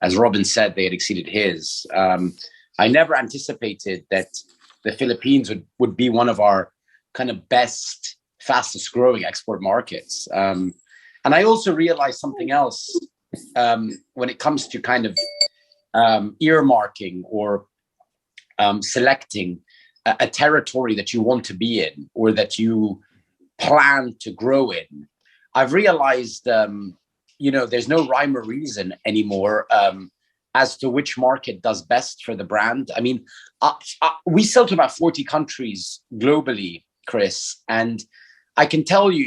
As Robin said, they had exceeded his. I never anticipated that the Philippines would be one of our kind of best, fastest growing export markets. And I also realized something else when it comes to kind of earmarking or selecting a territory that you want to be in or that you plan to grow in. I've realized, there's no rhyme or reason anymore as to which market does best for the brand. We sell to about 40 countries globally, Chris, and I can tell you,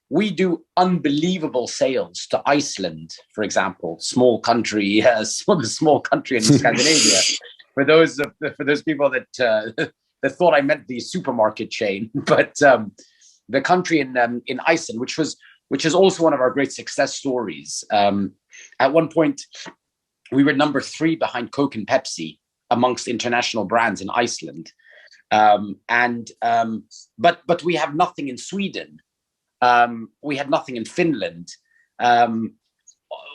we do unbelievable sales to Iceland, for example, small country in Scandinavia. For those people that thought I meant the supermarket chain, but the country in Iceland, which is also one of our great success stories. At one point, we were number 3 behind Coke and Pepsi amongst international brands in Iceland. But we have nothing in Sweden. We had nothing in Finland.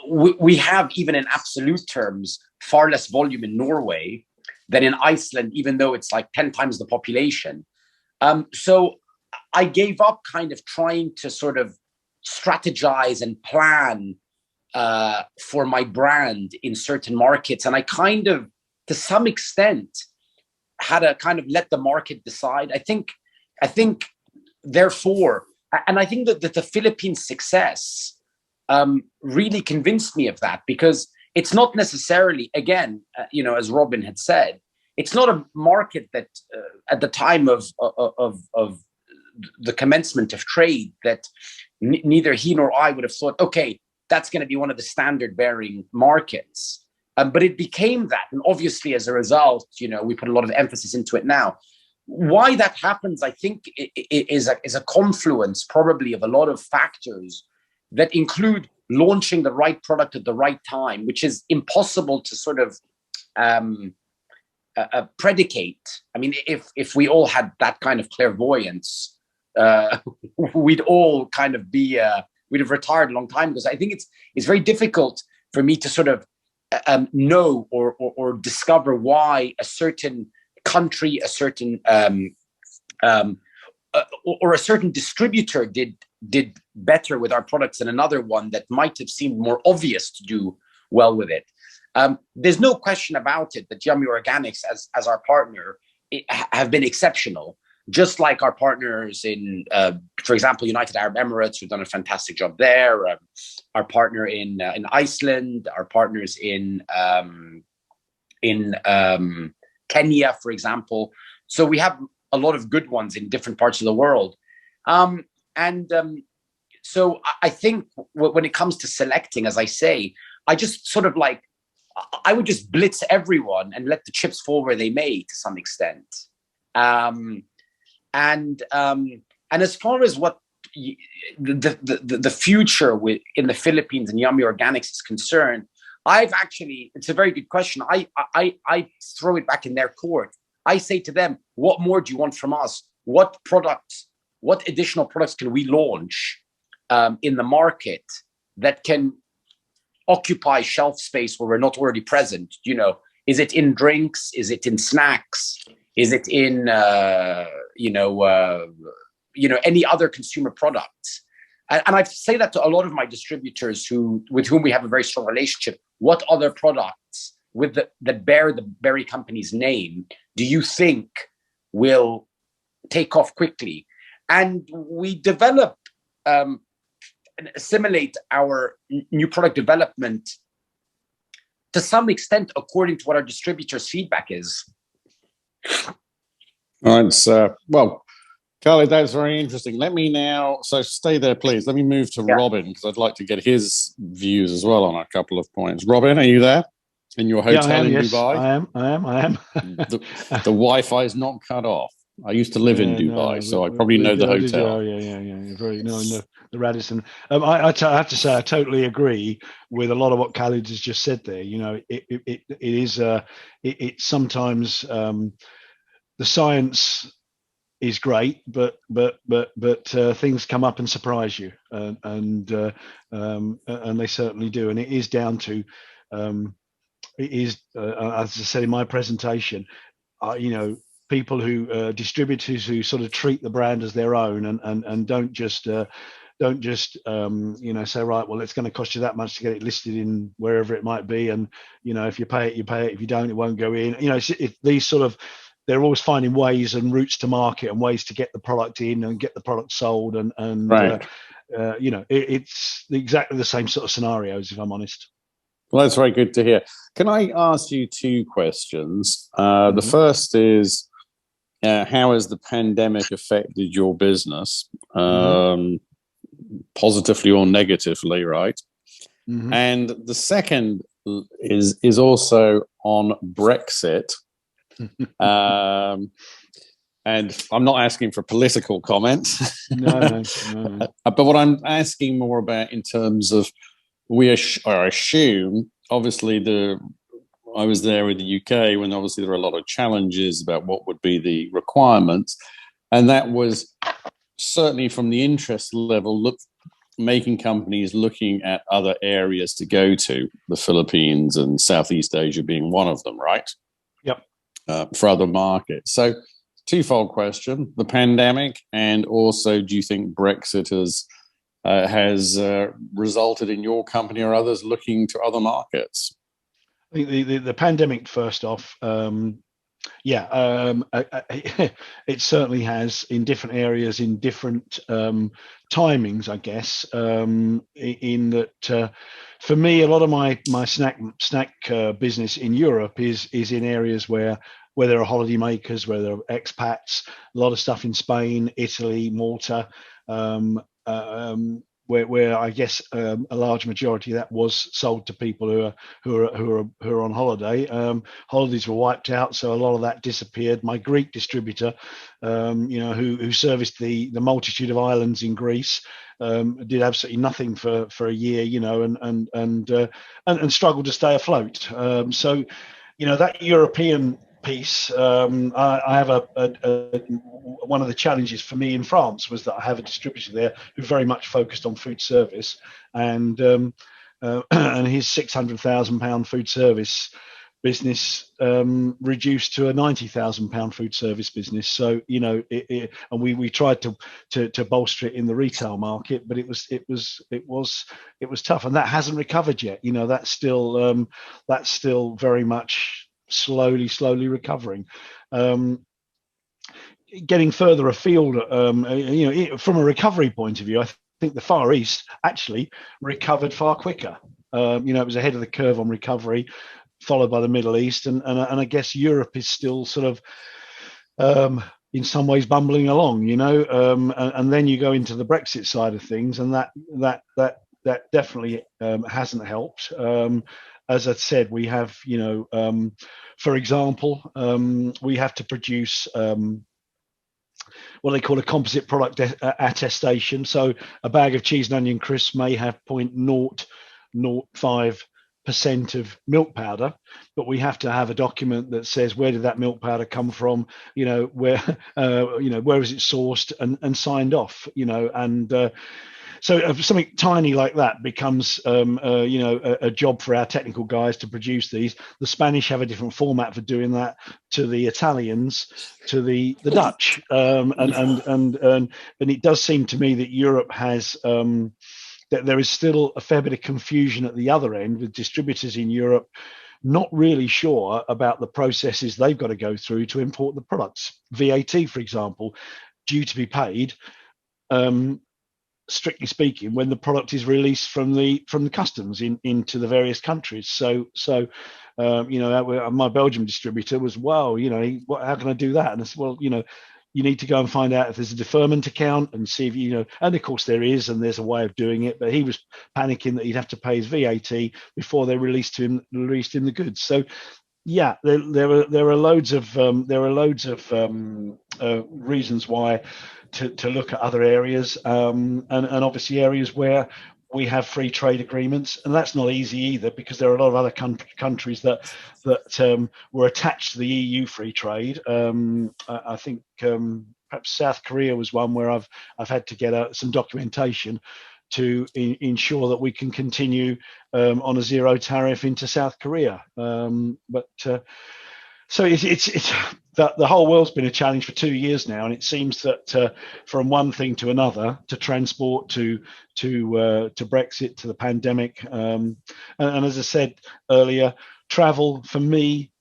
We have, even in absolute terms, far less volume in Norway than in Iceland, even though it's like 10 times the population. So I gave up kind of trying to sort of strategize and plan for my brand in certain markets. And I kind of, to some extent, had to kind of let the market decide. I think therefore, and I think that the Philippines' success really convinced me of that, because it's not necessarily, again, as Robin had said, it's not a market that at the time of the commencement of trade that neither he nor I would have thought, okay, that's going to be one of the standard bearing markets. But it became that. And obviously, as a result, we put a lot of emphasis into it now. Why that happens, I think, is a confluence probably of a lot of factors that include launching the right product at the right time, which is impossible to sort of predicate. I mean, if we all had that kind of clairvoyance, we'd all kind of be, we'd have retired a long time, because I think it's very difficult for me to sort of know or discover why a certain country, a certain or a certain distributor did better with our products than another one that might have seemed more obvious to do well with it. There's no question about it that Yummy Organics, as our partner, have been exceptional. Just like our partners in, for example, United Arab Emirates, who've done a fantastic job there. Our partner in Iceland, our partners in Kenya, for example. So we have a lot of good ones in different parts of the world. So I think when it comes to selecting, as I say, I just sort of I would just blitz everyone and let the chips fall where they may to some extent. And as far as what the future in the Philippines and Yummy Organics is concerned, it's a very good question. I throw it back in their court. I say to them, what more do you want from us? What additional products can we launch in the market that can occupy shelf space where we're not already present? Is it in drinks? Is it in snacks? Is it in any other consumer products? And I say that to a lot of my distributors with whom we have a very strong relationship. What other products that bear the Berry company's name do you think will take off quickly? And we develop and assimilate our new product development to some extent according to what our distributors' feedback is. All right, well, Khaled, that's very interesting. So stay there, please. Let me move to Robin, because I'd like to get his views as well on a couple of points. Robin, are you there in your hotel in Dubai? I am. The Wi-Fi is not cut off. I used to live in Dubai, so I probably know the hotel. The Radisson. I have to say, I totally agree with a lot of what Khaled has just said there. It is sometimes the science is great, but things come up and surprise you, and they certainly do. And it is down to as I said in my presentation, people distributors who sort of treat the brand as their own and don't just say, right, well, it's going to cost you that much to get it listed in wherever it might be, and if you pay it, you pay it. If you don't, it won't go in. These sort of, they're always finding ways and routes to market and ways to get the product in and get the product sold, and right. It's exactly the same sort of scenarios, if I'm honest. Well, that's very good to hear. Can I ask you two questions? The first is, how has the pandemic affected your business, positively or negatively, right? And the second is also on Brexit. And I'm not asking for political comment. No. But what I'm asking more about in terms of, I assume, obviously, I was there in the UK when obviously there were a lot of challenges about what would be the requirements. And that was certainly from the interest level, making companies looking at other areas to go to, the Philippines and Southeast Asia being one of them, right? Yep. For other markets. So twofold question, the pandemic, and also, do you think Brexit has resulted in your company or others looking to other markets? I think the pandemic, first off, it certainly has, in different areas, in different timings, I guess, in that for me, a lot of my snack business in Europe is in areas where there are holiday makers, where there are expats, a lot of stuff in Spain, Italy, Malta, where I guess a large majority of that was sold to people who are on holiday. Holidays were wiped out, so a lot of that disappeared. My Greek distributor, who serviced the multitude of islands in Greece, did absolutely nothing for a year, and struggled to stay afloat. So, that European piece, I have one of the challenges for me in France was that I have a distributor there who very much focused on food service, and and his £600,000 food service business reduced to a £90,000 food service business. So and we tried to bolster it in the retail market, but it was tough, and that hasn't recovered yet. That's still very much slowly recovering. Getting further afield, from a recovery point of view, I think the Far East actually recovered far quicker. It was ahead of the curve on recovery, followed by the Middle East, and I guess Europe is still sort of in some ways bumbling along, and then you go into the Brexit side of things, and that definitely hasn't helped. As I said, we have, for example, we have to produce what they call a composite product attestation. So a bag of cheese and onion crisps may have 0.005% of milk powder, but we have to have a document that says where did that milk powder come from, where is it sourced and signed off, and so something tiny like that becomes, a job for our technical guys to produce these. The Spanish have a different format for doing that to the Italians, to the Dutch, and it does seem to me that Europe has that there is still a fair bit of confusion at the other end with distributors in Europe not really sure about the processes they've got to go through to import the products. VAT, for example, due to be paid. Strictly speaking, when the product is released from the customs into the various countries. So my Belgium distributor was, how can I do that? And I said, well, you need to go and find out if there's a deferment account and see if and of course there is, and there's a way of doing it. But he was panicking that he'd have to pay his VAT before they released him the goods. So yeah, there are loads of reasons why to look at other areas, and obviously areas where we have free trade agreements, and that's not easy either, because there are a lot of other countries that were attached to the EU free trade. I think perhaps South Korea was one where I've had to get some documentation to ensure that we can continue on a zero tariff into South Korea. So it's the whole world's been a challenge for 2 years now, and it seems that from one thing to another, to transport to Brexit, to the pandemic, and as I said earlier, travel for me,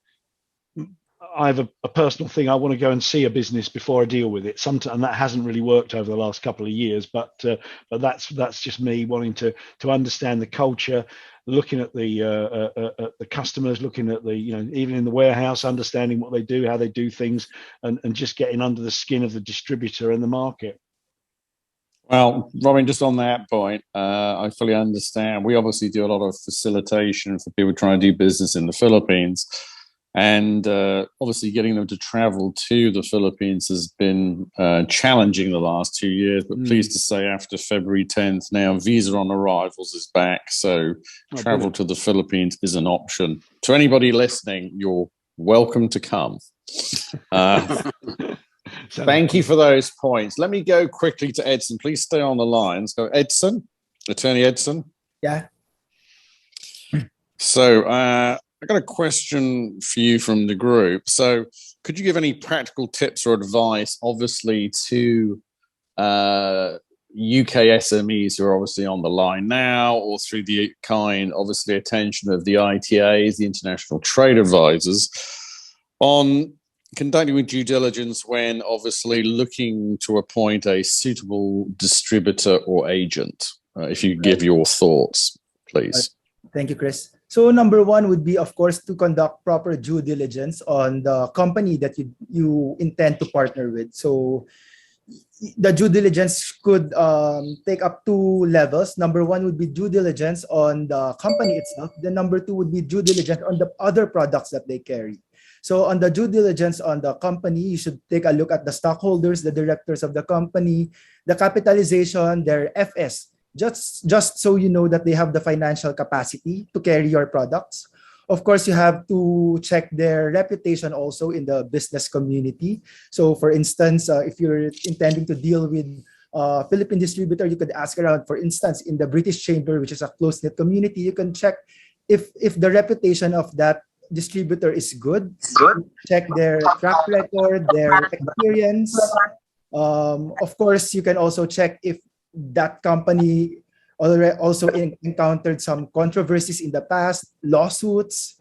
I have a personal thing. I want to go and see a business before I deal with it. And that hasn't really worked over the last couple of years. But that's just me wanting to understand the culture, looking at the customers, looking at even in the warehouse, understanding what they do, how they do things, and just getting under the skin of the distributor and the market. Well, Robin, just on that point, I fully understand. We obviously do a lot of facilitation for people trying to do business in the Philippines. And obviously getting them to travel to the Philippines has been challenging the last 2 years. But pleased to say after February 10th, now visa on arrivals is back. So travel to the Philippines is an option. To anybody listening, you're welcome to come. Thank you for those points. Let me go quickly to Edson. Please stay on the line. Let's go, Edson, Attorney Edson. Yeah. So I got a question for you from the group. So could you give any practical tips or advice, obviously, to UK SMEs who are obviously on the line now, or through the obviously, attention of the ITAs, the International Trade Advisors, on conducting with due diligence when obviously looking to appoint a suitable distributor or agent? If you give your thoughts, please. Thank you, Chris. So number one would be, of course, to conduct proper due diligence on the company that you intend to partner with. So the due diligence could take up two levels. Number one would be due diligence on the company itself. Then number two would be due diligence on the other products that they carry. So on the due diligence on the company, you should take a look at the stockholders, the directors of the company, the capitalization, their FS, just so you know that they have the financial capacity to carry your products. Of course, you have to check their reputation also in the business community. So for instance, if you're intending to deal with a Philippine distributor, you could ask around. For instance, in the British Chamber, which is a close-knit community, you can check if the reputation of that distributor is good. Check their track record, their experience. Of course, you can also check if that company also encountered some controversies in the past, lawsuits.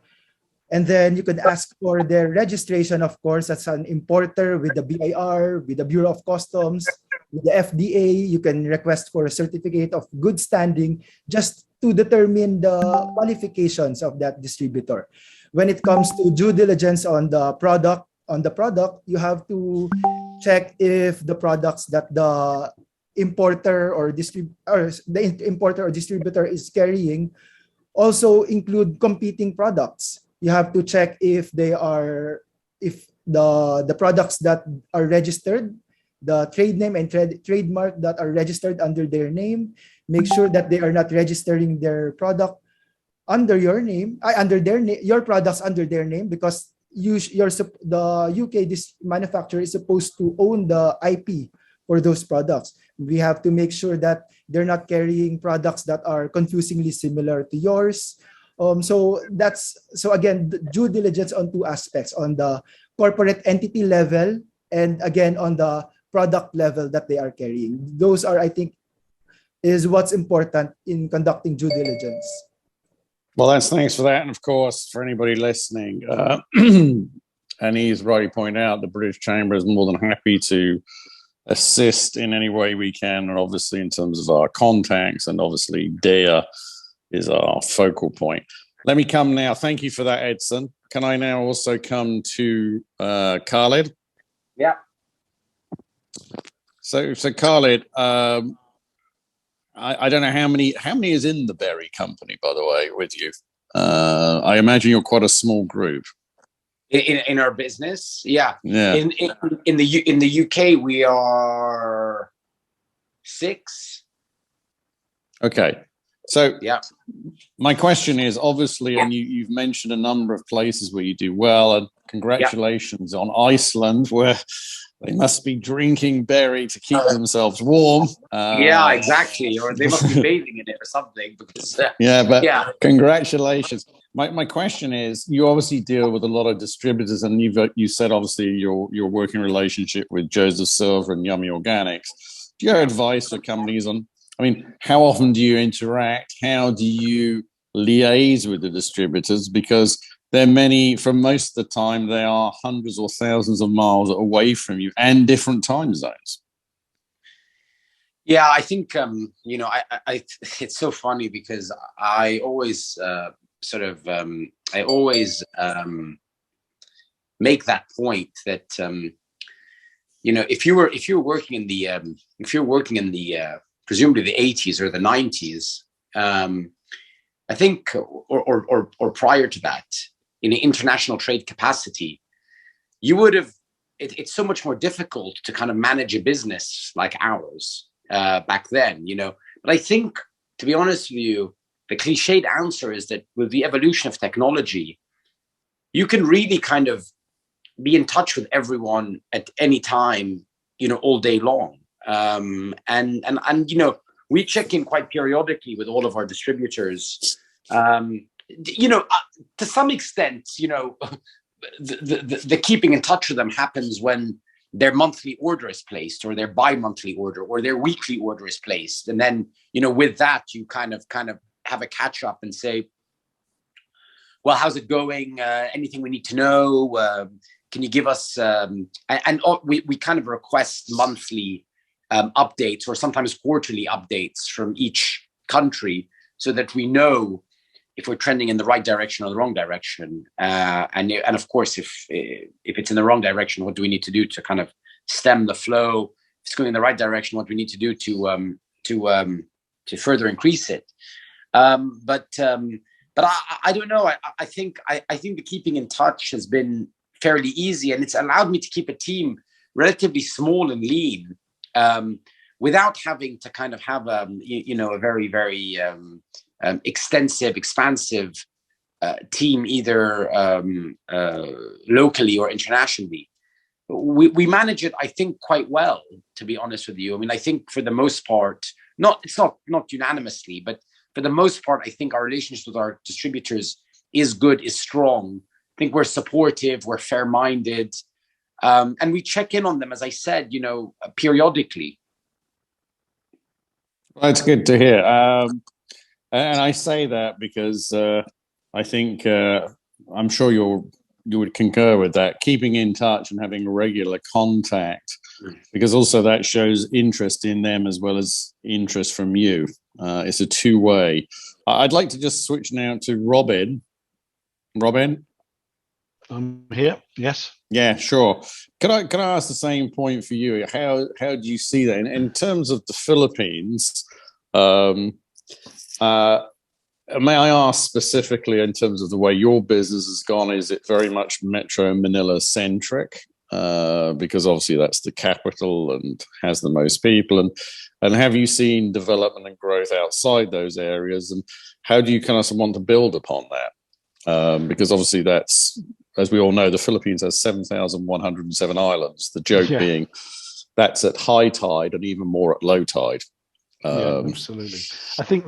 And then you could ask for their registration, of course, as an importer with the BIR, with the Bureau of Customs, with the FDA. You can request for a certificate of good standing just to determine the qualifications of that distributor. When it comes to due diligence on the product, you have to check if the products that the importer or distributor is carrying also include competing products. You have to check if the products that are registered, the trade name and trademark that are registered under their name, make sure that they are not registering their product under your name, your products under their name, because the UK manufacturer is supposed to own the IP for those products. We have to make sure that they're not carrying products that are confusingly similar to yours. So again, the due diligence on two aspects: on the corporate entity level, and again on the product level that they are carrying. Those are, I think, is what's important in conducting due diligence. Well, thanks for that. And of course, for anybody listening, and he's rightly pointed out, the British Chamber is more than happy to assist in any way we can, and obviously in terms of our contacts, and obviously DEA is our focal point. Let me come now. Thank you for that, Edson. Can I now also come to Khalid? Yeah. So Khalid, I don't know how many is in the Berry company, by the way, with you. I imagine you're quite a small group. In our business, yeah. Yeah. In the UK, we are 6. Okay. So yeah, my question is, obviously, and you've mentioned a number of places where you do well, and congratulations on Iceland, where they must be drinking berry to keep themselves warm. Yeah, exactly. Or they must be bathing in it or something. Because, congratulations. My question is, you obviously deal with a lot of distributors, and you said obviously your working relationship with Joseph Silver and Yummy Organics. Do you have advice for companies on, how often do you interact? How do you liaise with the distributors? Because they're for most of the time, they are hundreds or thousands of miles away from you and different time zones. Yeah, I think, it's so funny because I always make that point that, if you're working in the presumably the 80s or the 90s, I think, or prior to that, in an international trade capacity, you would have, it's so much more difficult to kind of manage a business like ours back then, But I think, to be honest with you, the cliched answer is that with the evolution of technology, you can really kind of be in touch with everyone at any time, all day long. And we check in quite periodically with all of our distributors. To some extent, the keeping in touch with them happens when their monthly order is placed, or their bi-monthly order, or their weekly order is placed. And then, with that, you kind of have a catch up and say, well, how's it going? Anything we need to know? Can you give us, we kind of request monthly updates, or sometimes quarterly updates from each country, so that we know if we're trending in the right direction or the wrong direction. And of course, if it's in the wrong direction, what do we need to do to kind of stem the flow it's going in the right direction, what we need to do to further increase it. But I don't know. I think the keeping in touch has been fairly easy, and it's allowed me to keep a team relatively small and lean, without having to kind of have a very, very extensive, expansive team, either locally or internationally. We manage it, I think, quite well, to be honest with you. I mean, I think for the most part, it's not unanimously, but for the most part, I think our relationship with our distributors is good, is strong. I think we're supportive, we're fair-minded, and we check in on them, as I said, periodically. Well, it's good to hear. And I say that because I think I'm sure you would concur with that. Keeping in touch and having regular contact, because also that shows interest in them as well as interest from you. It's a two-way. I'd like to just switch now to Robin. Robin? I'm here. Yes. Yeah, sure. Can I ask the same point for you? How do you see that in terms of the Philippines? May I ask specifically in terms of the way your business has gone? Is it very much Metro Manila centric? Because obviously that's the capital and has the most people. And have you seen development and growth outside those areas? And how do you kind of want to build upon that? Because obviously that's, as we all know, the Philippines has 7,107 islands. The joke being that's at high tide and even more at low tide. Yeah, absolutely. I think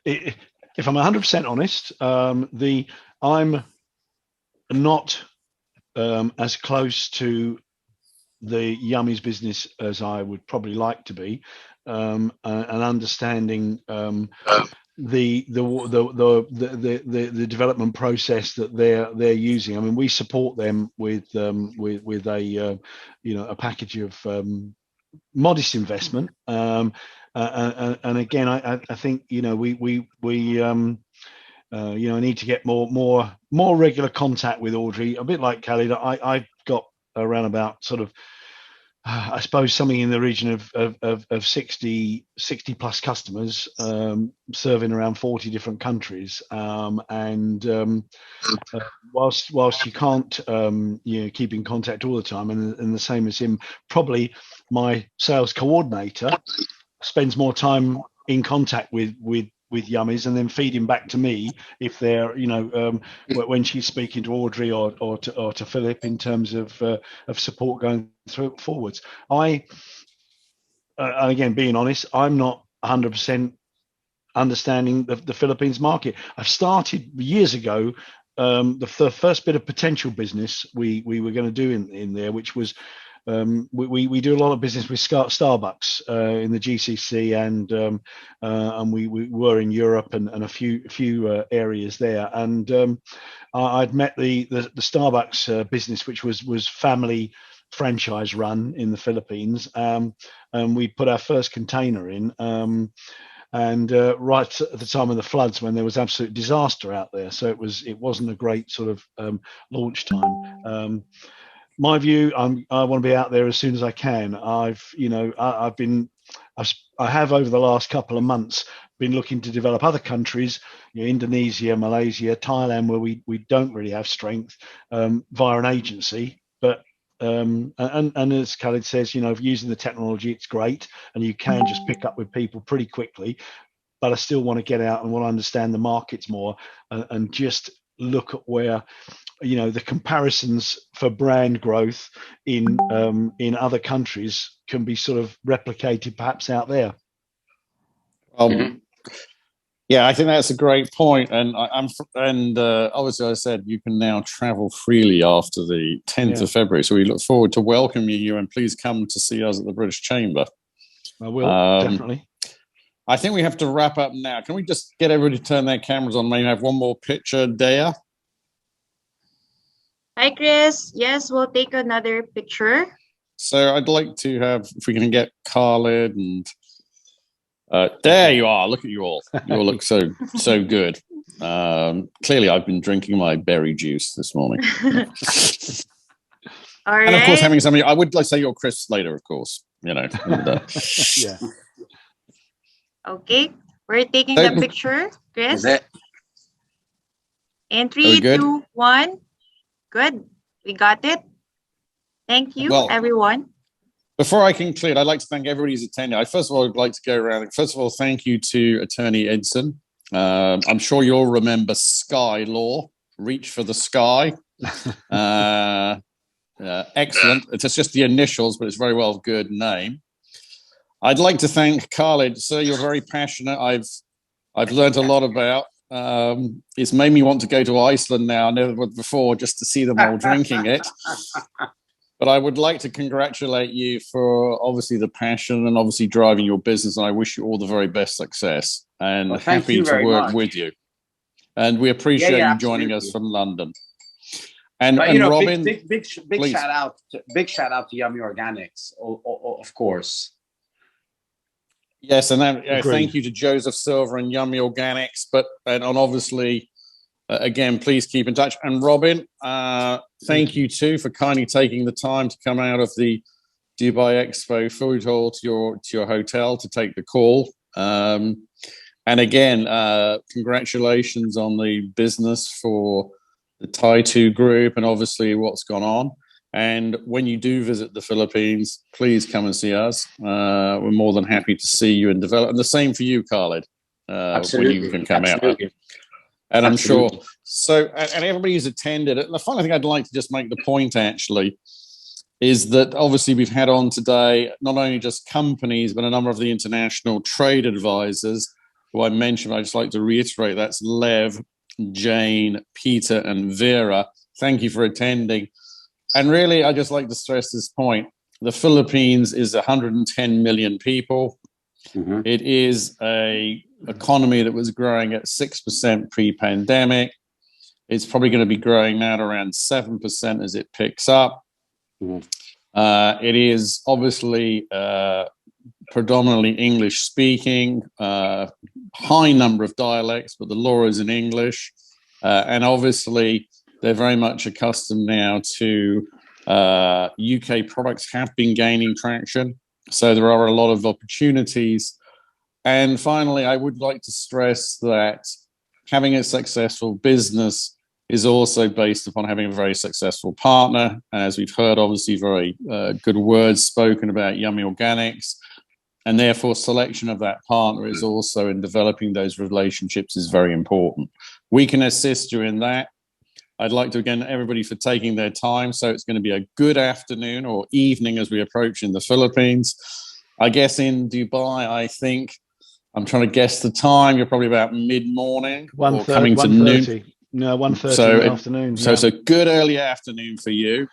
if I'm 100% honest, I'm not as close to the Yummies business as I would probably like to be, and understanding the development process that they're using. I mean, we support them with a a package of modest investment, and again, I think we need to get more regular contact with Audrey. A bit like Khalid, I've got around about sort of I suppose something in the region of 60 plus customers, serving around 40 different countries, and whilst you can't keep in contact all the time, and the same as him, probably my sales coordinator spends more time in contact with Yummies and then feeding back to me if they're when she's speaking to Audrey or to Philip in terms of support going through forwards. Again, being honest, I'm not 100% understanding the Philippines market. I've started years ago. The first bit of potential business we were going to do in there, which was we do a lot of business with Starbucks in the GCC, and we were in Europe and a few areas there. And I'd met the Starbucks business, which was family franchise run in the Philippines, and we put our first container in. And right at the time of the floods, when there was absolute disaster out there, so it wasn't a great sort of launch time. My view, I want to be out there as soon as I can. I have over the last couple of months been looking to develop other countries, Indonesia, Malaysia, Thailand, where we don't really have strength via an agency. But and as Khalid says, using the technology, it's great, and you can just pick up with people pretty quickly. But I still want to get out and want to understand the markets more, and just look at where the comparisons for brand growth in other countries can be sort of replicated perhaps out there. Yeah, I think that's a great point, and obviously I said you can now travel freely after the 10th of February, so we look forward to welcoming you, and please come to see us at the British Chamber. I will, definitely. I think we have to wrap up now. Can we just get everybody to turn their cameras on? Maybe have one more picture, Dea? Hi, Chris. Yes, we'll take another picture. So I'd like to have, if we can get Khalid and there you are. Look at you all. You all look so good. Clearly, I've been drinking my berry juice this morning. All And of course, right. having somebody, I would like to say you're Chris Slater, of course, and, Yeah. Okay. We're taking So- the picture, Chris. Is it? In Are we 3, good? 2, 1. Good. We got it. Thank you, Well, everyone. Before I conclude, I'd like to thank everybody who's attended. First of all, I'd like to go around. First of all, thank you to Attorney Edson. I'm sure you'll remember Sky Law, Reach for the Sky. Excellent. It's just the initials, but it's very well a good name. I'd like to thank Khalid. Sir, you're very passionate. I've learned a lot about. It's made me want to go to Iceland now, never before, just to see them all drinking it. But I would like to congratulate you for obviously the passion and obviously driving your business. And I wish you all the very best success and Well, thank happy you to very work much. with you. And we appreciate Yeah, you joining us absolutely. from London. And, But, and Robin, big please. shout out to Yummy Organics, of course. Yes, and then, Agreed. thank you to Joseph Silver and Yummy Organics. And obviously, again, please keep in touch. And Robin, thank you too for kindly taking the time to come out of the Dubai Expo food hall to your hotel to take the call. And again, congratulations on the business for the Taitu Group and obviously what's gone on. And when you do visit the Philippines, please come and see us. We're more than happy to see you and develop. And the same for you, Khalid, when you can come out. And I'm sure. So, and everybody who's attended it. The final thing I'd like to just make the point actually is that obviously we've had on today not only just companies, but a number of the international trade advisors who I mentioned. I'd just like to reiterate that's Lev, Jane, Peter, and Vera. Thank you for attending. And really, I just like to stress this point. The Philippines is 110 million people. Mm-hmm. It is a economy that was growing at 6% pre-pandemic. It's probably going to be growing now at around 7% as it picks up. Mhm. It is obviously predominantly English speaking, high number of dialects, but the law is in English. And obviously, they're very much accustomed now to UK products have been gaining traction. So there are a lot of opportunities. And finally, I would like to stress that having a successful business is also based upon having a very successful partner. And as we've heard, obviously, very good words spoken about Yummy Organics. And therefore, selection of that partner is also in developing those relationships is very important. We can assist you in that. I'd like to, again, everybody for taking their time. So it's going to be a good afternoon or evening as we approach in the Philippines. I guess in Dubai, I think, I'm trying to guess the time, you're probably about mid-morning or coming to noon. No, 1:30 So in the afternoon. So it's a good early afternoon for you.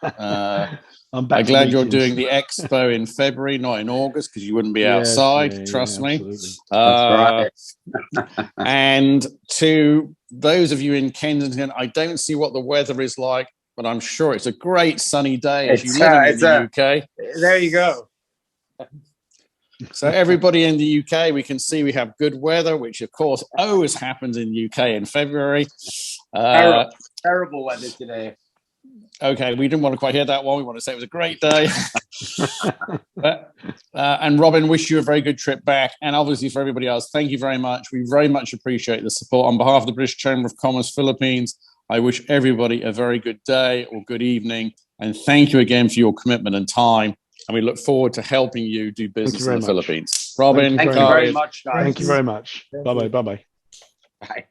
I'm back I'm to glad you're meetings. doing the expo in February, not in August, because you wouldn't be Yes, outside. yeah, Trust me. absolutely. That's right. And to those of you in Kensington, I don't see what the weather is like, but I'm sure it's a great sunny day as you live in the UK. There you go. So everybody in the UK, we can see we have good weather, which of course always happens in the UK in February. Terrible weather today. Okay, we didn't want to quite hear that one. We want to say it was a great day. And Robin, wish you a very good trip back. And obviously for everybody else, thank you very much. We very much appreciate the support. On behalf of the British Chamber of Commerce Philippines, I wish everybody a very good day or good evening. And thank you again for your commitment and time. And we look forward to helping you do business in the Philippines. Robin, Thank you very much, guys. Thank you very much. Bye-bye. Bye-bye. Bye.